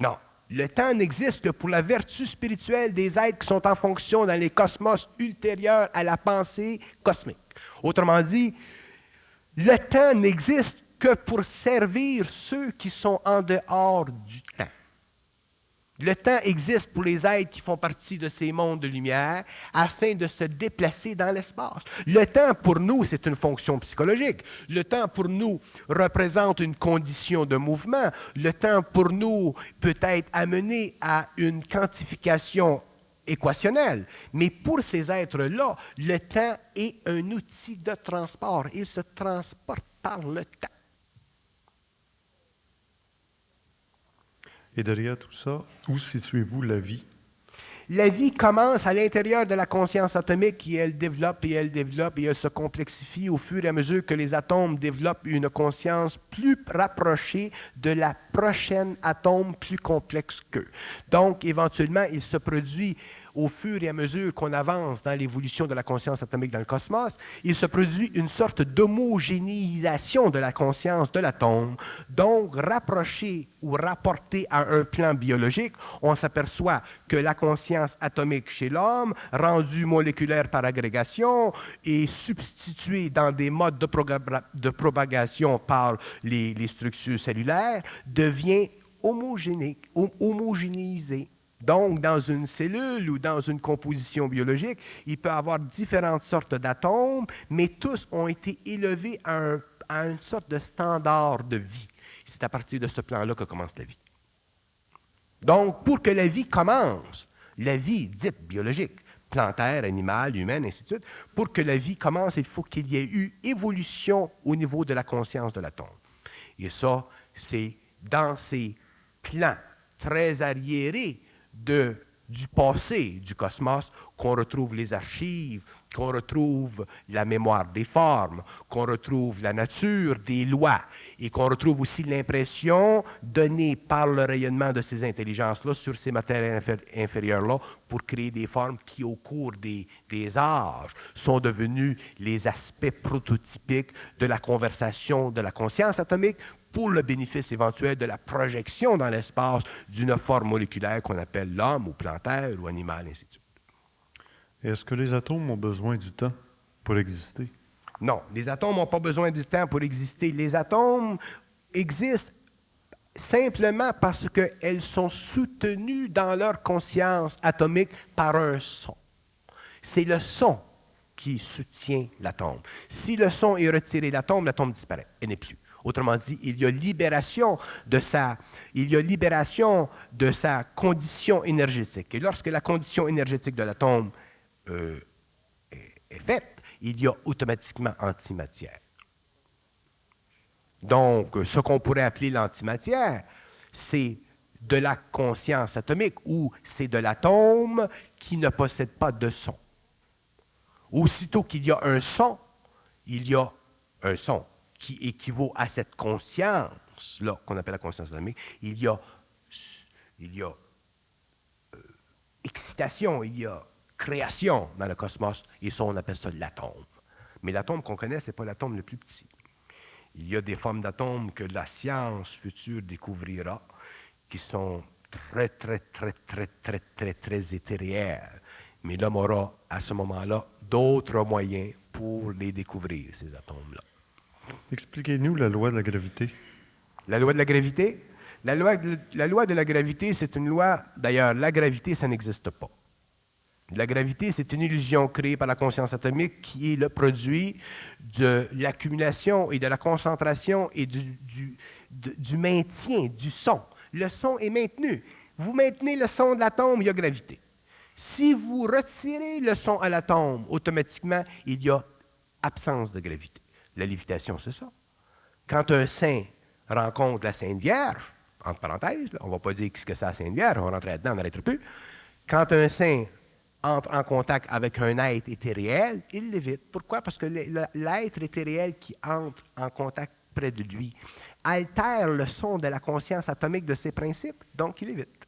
non. Le temps n'existe que pour la vertu spirituelle des êtres qui sont en fonction dans les cosmos ultérieurs à la pensée cosmique. Autrement dit, le temps n'existe que pour servir ceux qui sont en dehors du temps. Le temps existe pour les êtres qui font partie de ces mondes de lumière afin de se déplacer dans l'espace. Le temps, pour nous, c'est une fonction psychologique. Le temps, pour nous, représente une condition de mouvement. Le temps, pour nous, peut être amené à une quantification équationnelle. Mais pour ces êtres-là, le temps est un outil de transport. Il se transporte par le temps. Et derrière tout ça, où situez-vous la vie? La vie commence à l'intérieur de la conscience atomique et elle développe et elle développe et elle se complexifie au fur et à mesure que les atomes développent une conscience plus rapprochée de la prochaine atome plus complexe qu'eux. Donc, éventuellement, il se produit au fur et à mesure qu'on avance dans l'évolution de la conscience atomique dans le cosmos, il se produit une sorte d'homogénéisation de la conscience de l'atome. Donc, rapproché ou rapporté à un plan biologique, on s'aperçoit que la conscience atomique chez l'homme, rendue moléculaire par agrégation et substituée dans des modes de propagation par les structures cellulaires, devient homogénéisée. Donc, dans une cellule ou dans une composition biologique, il peut y avoir différentes sortes d'atomes, mais tous ont été élevés à une sorte de standard de vie. C'est à partir de ce plan-là que commence la vie. Donc, pour que la vie commence, la vie dite biologique, plantaire, animale, humaine, ainsi de suite, pour que la vie commence, il faut qu'il y ait eu évolution au niveau de la conscience de l'atome. Et ça, c'est dans ces plans très arriérés du passé du cosmos qu'on retrouve les archives, qu'on retrouve la mémoire des formes, qu'on retrouve la nature des lois et qu'on retrouve aussi l'impression donnée par le rayonnement de ces intelligences-là sur ces matières inférieures-là pour créer des formes qui, au cours des âges, sont devenues les aspects prototypiques de la conversation de la conscience atomique pour le bénéfice éventuel de la projection dans l'espace d'une forme moléculaire qu'on appelle l'homme ou plantaire ou animal, ainsi de suite. Est-ce que les atomes ont besoin du temps pour exister? Non, les atomes n'ont pas besoin de temps pour exister. Les atomes existent simplement parce qu'elles sont soutenues dans leur conscience atomique par un son. C'est le son qui soutient l'atome. Si le son est retiré de l'atome disparaît, elle n'est plus. Autrement dit, il y a libération de sa condition énergétique. Et lorsque la condition énergétique de l'atome est faite, il y a automatiquement antimatière. Donc, ce qu'on pourrait appeler l'antimatière, c'est de la conscience atomique ou c'est de l'atome qui ne possède pas de son. Aussitôt qu'il y a un son, il y a un son qui équivaut à cette conscience-là, qu'on appelle la conscience atomique. Il y a excitation, il y a création dans le cosmos, et ça, on appelle ça l'atome. Mais l'atome qu'on connaît, ce n'est pas l'atome le plus petit. Il y a des formes d'atomes que la science future découvrira, qui sont très, très, très, très, très, très, très étérielles. Mais l'homme aura, à ce moment-là, d'autres moyens pour les découvrir, ces atomes-là. Expliquez-nous la loi de la gravité. La loi de la gravité? La loi de la gravité, c'est une loi... D'ailleurs, la gravité, ça n'existe pas. La gravité, c'est une illusion créée par la conscience atomique qui est le produit de l'accumulation et de la concentration et du maintien du son. Le son est maintenu. Vous maintenez le son de l'atome, il y a gravité. Si vous retirez le son à l'atome, automatiquement, il y a absence de gravité. La lévitation, c'est ça. Quand un saint rencontre la Sainte Vierge, entre parenthèses, là, on ne va pas dire ce que c'est la Sainte Vierge, on va rentrer là-dedans, on n'arrêtera plus. Quand un saint entre en contact avec un être éthéréel, il l'évite. Pourquoi? Parce que l'être éthéréel qui entre en contact près de lui altère le son de la conscience atomique de ses principes, donc il évite.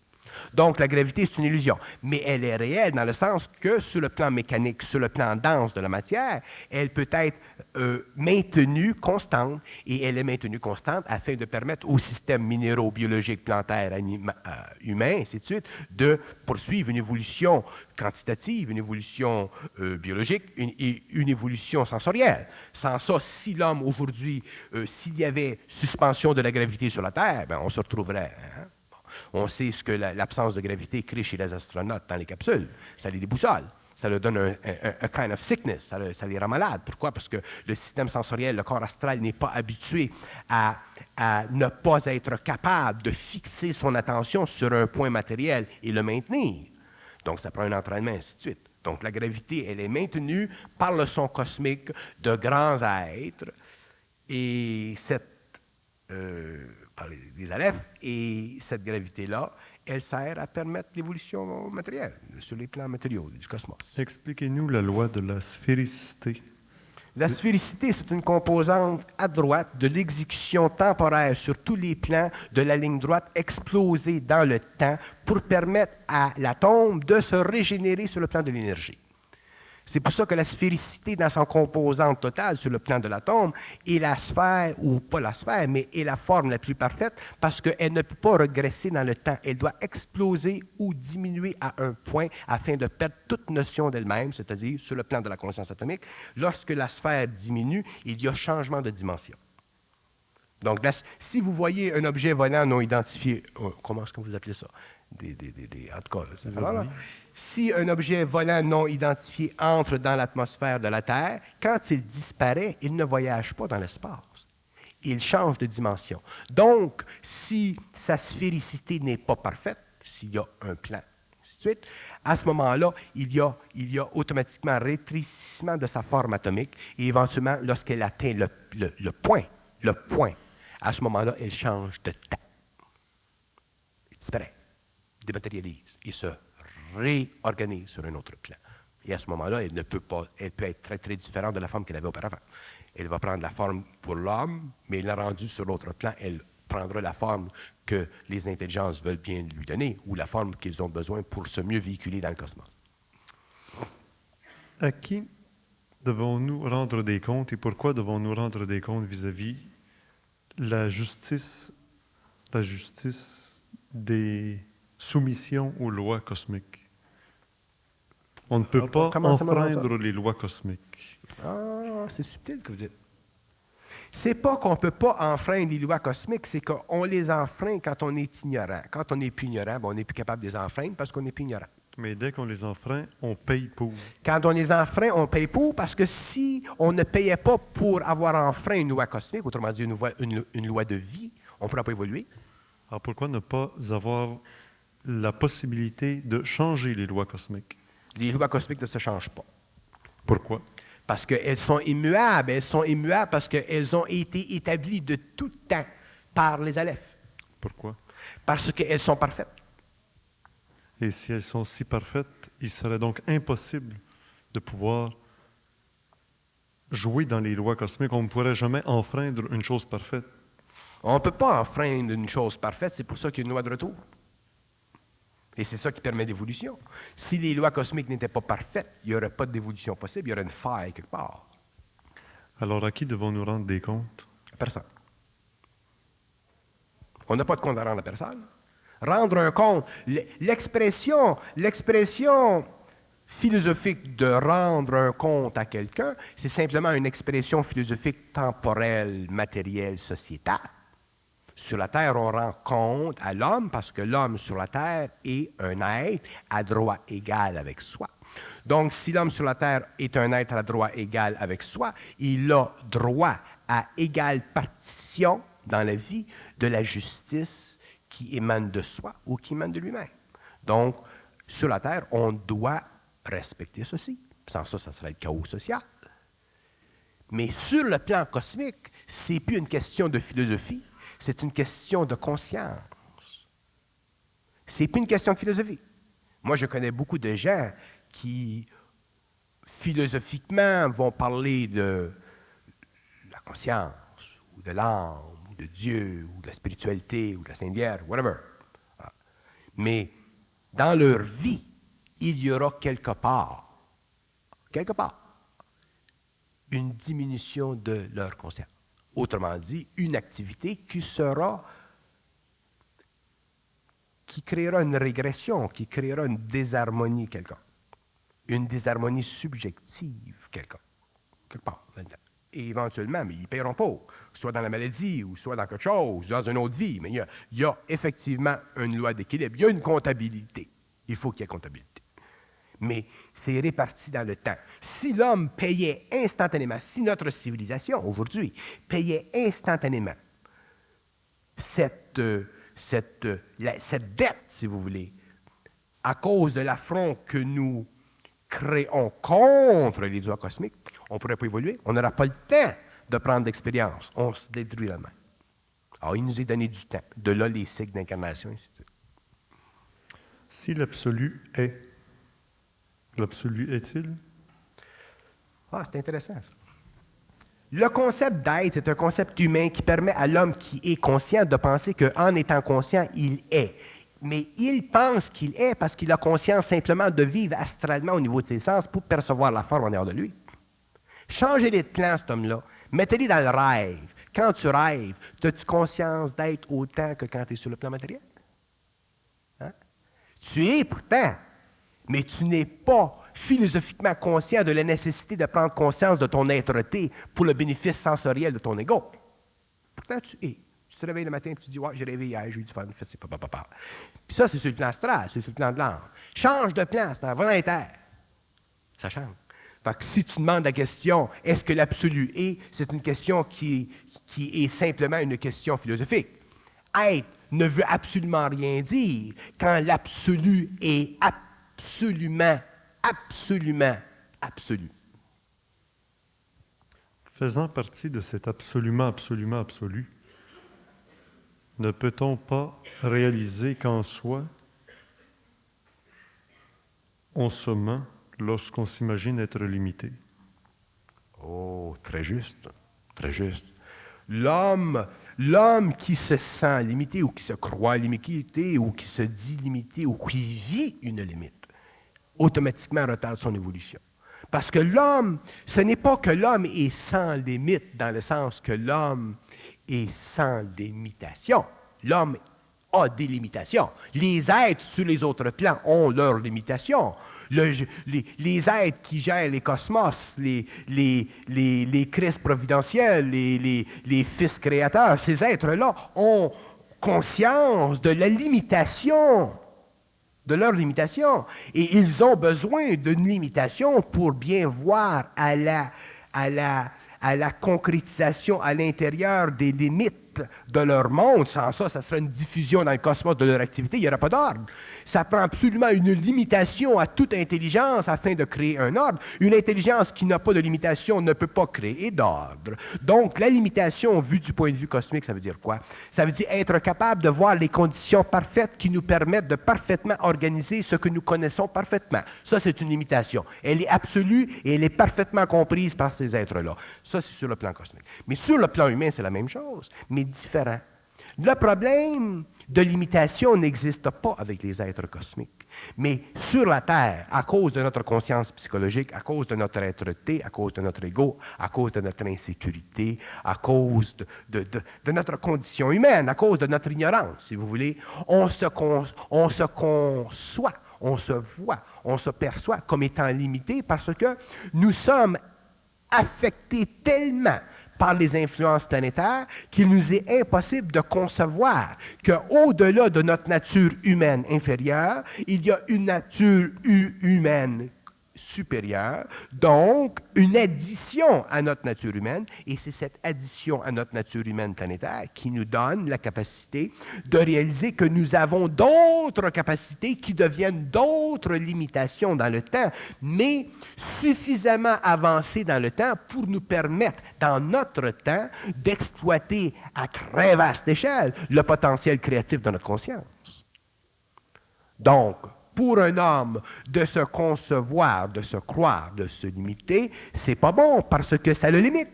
Donc, la gravité, c'est une illusion, mais elle est réelle dans le sens que sur le plan mécanique, sur le plan dense de la matière, elle peut être maintenue constante, et elle est maintenue constante afin de permettre au système minéraux, biologique, plantaire, humain, ainsi de suite, de poursuivre une évolution quantitative, une évolution biologique et une évolution sensorielle. Sans ça, si l'homme aujourd'hui, s'il y avait suspension de la gravité sur la Terre, ben, on se retrouverait... Hein? On sait ce que l'absence de gravité crée chez les astronautes dans les capsules. Ça les déboussole. Ça leur donne un kind of sickness. Ça les rend malades. Pourquoi? Parce que le système sensoriel, le corps astral, n'est pas habitué à ne pas être capable de fixer son attention sur un point matériel et le maintenir. Donc, ça prend un entraînement, ainsi de suite. Donc, la gravité, elle est maintenue par le son cosmique de grands êtres. Et par les alephes, et cette gravité-là, elle sert à permettre l'évolution matérielle sur les plans matériaux du cosmos. Expliquez-nous la loi de la sphéricité. La sphéricité, c'est une composante à droite de l'exécution temporaire sur tous les plans de la ligne droite explosée dans le temps pour permettre à l'atome de se régénérer sur le plan de l'énergie. C'est pour ça que la sphéricité dans son composante totale sur le plan de l'atome est la sphère, ou pas la sphère, mais est la forme la plus parfaite parce qu'elle ne peut pas regresser dans le temps. Elle doit exploser ou diminuer à un point afin de perdre toute notion d'elle-même, c'est-à-dire sur le plan de la conscience atomique. Lorsque la sphère diminue, il y a changement de dimension. Donc, là, si vous voyez un objet volant non identifié, comment est-ce que vous appelez ça? En tout cas, c'est ça. Si un objet volant non identifié entre dans l'atmosphère de la Terre, quand il disparaît, il ne voyage pas dans l'espace. Il change de dimension. Donc, si sa sphéricité n'est pas parfaite, s'il y a un plan, ainsi de suite, à ce moment-là, il y a automatiquement un rétrécissement de sa forme atomique et éventuellement, lorsqu'elle atteint le point, à ce moment-là, elle change de temps. Il disparaît, dématérialise et se réorganise sur un autre plan. Et à ce moment-là, elle peut être très, très différente de la forme qu'elle avait auparavant. Elle va prendre la forme pour l'homme, mais la rendue sur l'autre plan, elle prendra la forme que les intelligences veulent bien lui donner ou la forme qu'ils ont besoin pour se mieux véhiculer dans le cosmos. À qui devons-nous rendre des comptes et pourquoi devons-nous rendre des comptes vis-à-vis la justice des soumissions aux lois cosmiques? On ne peut pas enfreindre les lois cosmiques. Ah, c'est subtil ce que vous dites. C'est pas qu'on ne peut pas enfreindre les lois cosmiques, c'est qu'on les enfreint quand on est ignorant. Quand on n'est plus ignorant, on n'est plus capable de les enfreindre parce qu'on n'est plus ignorant. Mais dès qu'on les enfreint, on paye pour. Quand on les enfreint, on paye pour parce que si on ne payait pas pour avoir enfreint une loi cosmique, autrement dit une loi de vie, on ne pourra pas évoluer. Alors pourquoi ne pas avoir la possibilité de changer les lois cosmiques? Les lois cosmiques ne se changent pas. Pourquoi? Parce qu'elles sont immuables. Elles sont immuables parce qu'elles ont été établies de tout temps par les Alephes. Pourquoi? Parce qu'elles sont parfaites. Et si elles sont si parfaites, il serait donc impossible de pouvoir jouer dans les lois cosmiques. On ne pourrait jamais enfreindre une chose parfaite. On ne peut pas enfreindre une chose parfaite, c'est pour ça qu'il y a une loi de retour. Et c'est ça qui permet l'évolution. Si les lois cosmiques n'étaient pas parfaites, il n'y aurait pas d'évolution possible, il y aurait une faille quelque part. Alors à qui devons-nous rendre des comptes? À personne. On n'a pas de compte à rendre à personne. Rendre un compte, l'expression philosophique de rendre un compte à quelqu'un, c'est simplement une expression philosophique temporelle, matérielle, sociétale. Sur la Terre, on rend compte à l'homme parce que l'homme sur la Terre est un être à droit égal avec soi. Donc, si l'homme sur la Terre est un être à droit égal avec soi, il a droit à égale partition dans la vie de la justice qui émane de soi ou qui émane de lui-même. Donc, sur la Terre, on doit respecter ceci. Sans ça, ça serait le chaos social. Mais sur le plan cosmique, c'est plus une question de philosophie, c'est une question de conscience. C'est plus une question de philosophie. Moi, je connais beaucoup de gens qui, philosophiquement, vont parler de la conscience, ou de l'âme, ou de Dieu, ou de la spiritualité, ou de la Sainte Vierge, whatever. Mais dans leur vie, il y aura quelque part, une diminution de leur conscience. Autrement dit, une activité qui créera une régression, qui créera une désharmonie quelconque. Une désharmonie subjective quelconque. Quelque part là-dedans. Et éventuellement, mais ils ne paieront pas, soit dans la maladie, ou soit dans quelque chose, dans une autre vie. Mais il y a effectivement une loi d'équilibre. Il y a une comptabilité. Il faut qu'il y ait comptabilité. Mais c'est réparti dans le temps. Si l'homme payait instantanément, si notre civilisation, aujourd'hui, payait instantanément cette dette, si vous voulez, à cause de l'affront que nous créons contre les lois cosmiques, on ne pourrait pas évoluer. On n'aura pas le temps de prendre l'expérience. On se détruit la main. Alors, il nous est donné du temps. De là, les cycles d'incarnation, ainsi de suite. Si l'absolu est, l'absolu est-il? Ah, c'est intéressant, ça. Le concept d'être est un concept humain qui permet à l'homme qui est conscient de penser qu'en étant conscient, il est. Mais il pense qu'il est parce qu'il a conscience simplement de vivre astralement au niveau de ses sens pour percevoir la forme en dehors de lui. Changez-les de plan, cet homme-là. Mettez-les dans le rêve. Quand tu rêves, as-tu conscience d'être autant que quand tu es sur le plan matériel? Hein? Tu es pourtant, mais tu n'es pas philosophiquement conscient de la nécessité de prendre conscience de ton être-té pour le bénéfice sensoriel de ton ego. Pourtant, tu es. Tu te réveilles le matin et tu dis, ouais, j'ai rêvé hier, j'ai eu du fun, fait, c'est papa. Puis ça, c'est sur le plan astral, c'est sur le plan de l'âme. Change de plan, c'est un volontaire. Ça change. Fait que si tu demandes la question, est-ce que l'absolu est, c'est une question qui est simplement une question philosophique. Être ne veut absolument rien dire quand l'absolu est absolument absolu. Faisant partie de cet absolument absolu, ne peut-on pas réaliser qu'en soi, on se ment lorsqu'on s'imagine être limité? Oh, très juste, très juste. L'homme qui se sent limité ou qui se croit limité ou qui se dit limité ou qui vit une limite, automatiquement retarde son évolution. Parce que l'homme, ce n'est pas que l'homme est sans limite dans le sens que l'homme est sans limitation. L'homme a des limitations. Les êtres sur les autres plans ont leurs limitations. Les êtres qui gèrent les cosmos, les Christ providentiels, les fils créateurs, ces êtres-là ont conscience de la limitation, de leur limitation. Et ils ont besoin d'une limitation pour bien voir à la concrétisation à l'intérieur des limites de leur monde. Sans ça, ça serait une diffusion dans le cosmos de leur activité. Il n'y aura pas d'ordre. Ça prend absolument une limitation à toute intelligence afin de créer un ordre. Une intelligence qui n'a pas de limitation ne peut pas créer d'ordre. Donc, la limitation, vue du point de vue cosmique, ça veut dire quoi? Ça veut dire être capable de voir les conditions parfaites qui nous permettent de parfaitement organiser ce que nous connaissons parfaitement. Ça, c'est une limitation. Elle est absolue et elle est parfaitement comprise par ces êtres-là. Ça, c'est sur le plan cosmique. Mais sur le plan humain, c'est la même chose, mais différent. Le problème de limitation n'existe pas avec les êtres cosmiques. Mais sur la Terre, à cause de notre conscience psychologique, à cause de notre être-té, à cause de notre ego, à cause de notre insécurité, à cause de notre condition humaine, à cause de notre ignorance, si vous voulez, on se conçoit, on se voit, on se perçoit comme étant limité parce que nous sommes affectés tellement par les influences planétaires qu'il nous est impossible de concevoir qu'au-delà de notre nature humaine inférieure, il y a une nature humaine supérieure, donc une addition à notre nature humaine, et c'est cette addition à notre nature humaine planétaire qui nous donne la capacité de réaliser que nous avons d'autres capacités qui deviennent d'autres limitations dans le temps, mais suffisamment avancées dans le temps pour nous permettre, dans notre temps, d'exploiter à très vaste échelle le potentiel créatif de notre conscience. Donc, pour un homme de se concevoir, de se croire, de se limiter, c'est pas bon parce que ça le limite.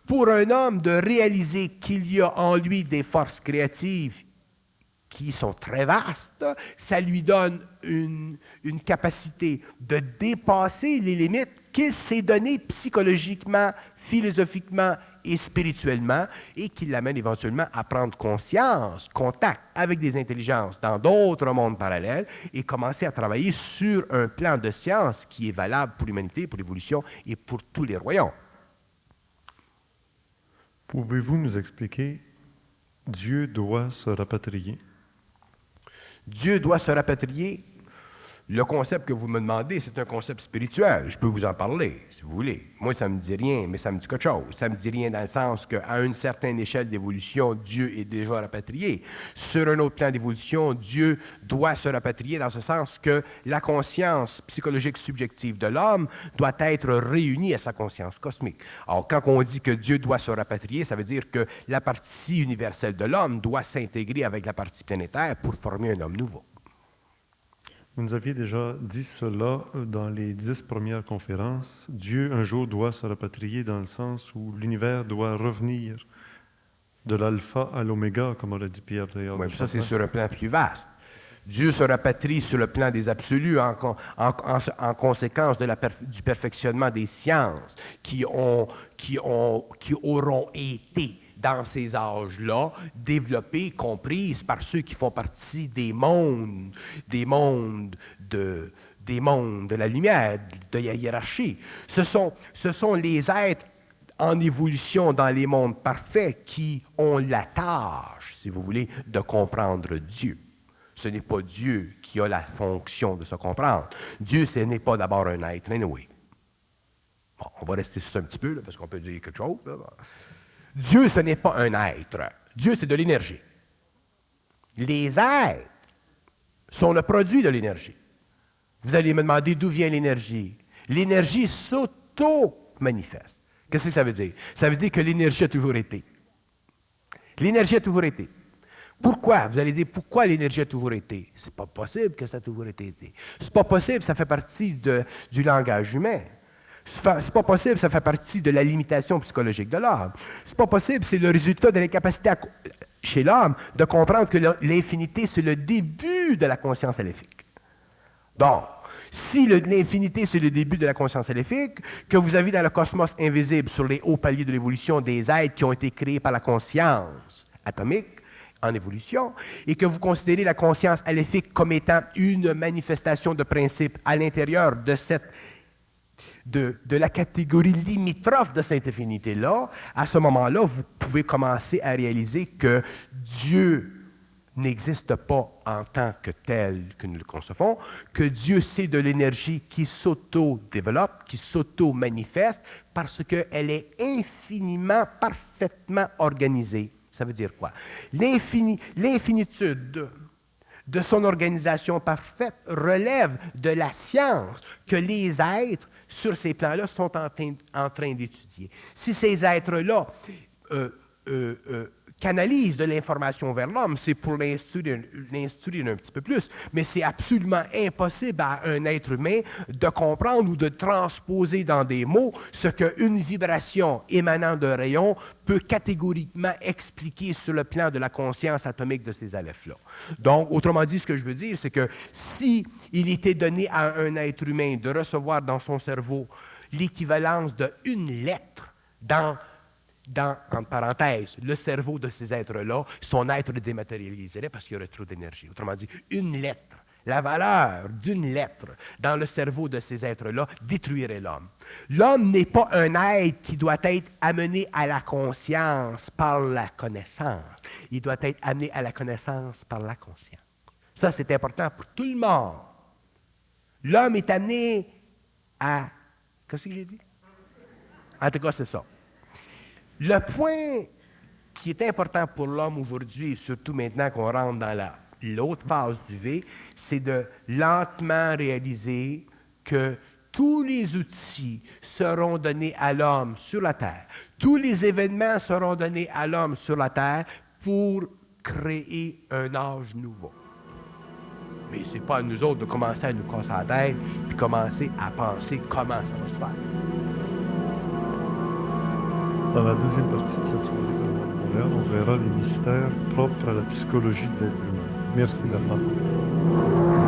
Pour un homme de réaliser qu'il y a en lui des forces créatives qui sont très vastes, ça lui donne une capacité de dépasser les limites qu'il s'est données psychologiquement, philosophiquement et spirituellement, et qui l'amène éventuellement à prendre conscience, contact avec des intelligences dans d'autres mondes parallèles, et commencer à travailler sur un plan de science qui est valable pour l'humanité, pour l'évolution et pour tous les royaumes. Pouvez-vous nous expliquer Dieu doit se rapatrier? Dieu doit se rapatrier. Le concept que vous me demandez, c'est un concept spirituel. Je peux vous en parler, si vous voulez. Moi, ça ne me dit rien, mais ça me dit quelque chose. Ça ne me dit rien dans le sens qu'à une certaine échelle d'évolution, Dieu est déjà rapatrié. Sur un autre plan d'évolution, Dieu doit se rapatrier dans ce sens que la conscience psychologique subjective de l'homme doit être réunie à sa conscience cosmique. Alors, quand on dit que Dieu doit se rapatrier, ça veut dire que la partie universelle de l'homme doit s'intégrer avec la partie planétaire pour former un homme nouveau. Vous nous aviez déjà dit cela dans les 10 premières conférences. Dieu, un jour, doit se rapatrier dans le sens où l'univers doit revenir de l'alpha à l'oméga, comme aurait dit Pierre d'ailleurs. Oui, ça, c'est sur un plan plus vaste. Dieu se rapatrie sur le plan des absolus en conséquence du perfectionnement des sciences qui auront été dans ces âges-là, développées, comprises par ceux qui font partie des mondes de la lumière, de la hiérarchie. Ce sont les êtres en évolution dans les mondes parfaits qui ont la tâche, si vous voulez, de comprendre Dieu. Ce n'est pas Dieu qui a la fonction de se comprendre. Dieu, ce n'est pas d'abord un être, anyway. Bon, on va rester sur ça un petit peu, là, parce qu'on peut dire quelque chose. Là. Dieu, ce n'est pas un être. Dieu, c'est de l'énergie. Les êtres sont le produit de l'énergie. Vous allez me demander d'où vient l'énergie. L'énergie s'auto-manifeste. Qu'est-ce que ça veut dire? Ça veut dire que l'énergie a toujours été. L'énergie a toujours été. Pourquoi? Vous allez dire, pourquoi l'énergie a toujours été? C'est pas possible que ça a toujours été. C'est pas possible, ça fait partie du langage humain. C'est pas possible, ça fait partie de la limitation psychologique de l'homme. C'est pas possible, c'est le résultat de l'incapacité chez l'homme de comprendre que l'infinité, c'est le début de la conscience aléfique. Donc, si l'infinité, c'est le début de la conscience aléfique, que vous avez dans le cosmos invisible, sur les hauts paliers de l'évolution, des êtres qui ont été créés par la conscience atomique, en évolution, et que vous considérez la conscience aléfique comme étant une manifestation de principe à l'intérieur de la catégorie limitrophe de cette infinité-là, à ce moment-là, vous pouvez commencer à réaliser que Dieu n'existe pas en tant que tel que nous le concevons, que Dieu, c'est de l'énergie qui s'auto-développe, qui s'auto-manifeste, parce qu'elle est infiniment, parfaitement organisée. Ça veut dire quoi? L'infinitude de son organisation parfaite relève de la science que les êtres sur ces plans-là sont en train d'étudier. Si ces êtres-là canalisent de l'information vers l'homme, c'est pour l'instruire un petit peu plus, mais c'est absolument impossible à un être humain de comprendre ou de transposer dans des mots ce qu'une vibration émanant d'un rayon peut catégoriquement expliquer sur le plan de la conscience atomique de ces alephes-là. Donc, autrement dit, ce que je veux dire, c'est que si il était donné à un être humain de recevoir dans son cerveau l'équivalence d'une lettre dans, entre parenthèses, le cerveau de ces êtres-là, son être dématérialiserait parce qu'il y aurait trop d'énergie. Autrement dit, une lettre, la valeur d'une lettre dans le cerveau de ces êtres-là détruirait l'homme. L'homme n'est pas un être qui doit être amené à la conscience par la connaissance. Il doit être amené à la connaissance par la conscience. Ça, c'est important pour tout le monde. L'homme est amené à... Qu'est-ce que j'ai dit? En tout cas, c'est ça. Le point qui est important pour l'homme aujourd'hui, surtout maintenant qu'on rentre dans l'autre phase du V, c'est de lentement réaliser que tous les outils seront donnés à l'homme sur la Terre. Tous les événements seront donnés à l'homme sur la Terre pour créer un âge nouveau. Mais ce n'est pas à nous autres de commencer à nous casser la tête puis commencer à penser comment ça va se faire. Dans la deuxième partie de cette soirée de Montréal, on verra les mystères propres à la psychologie de l'être humain. Merci Bernard.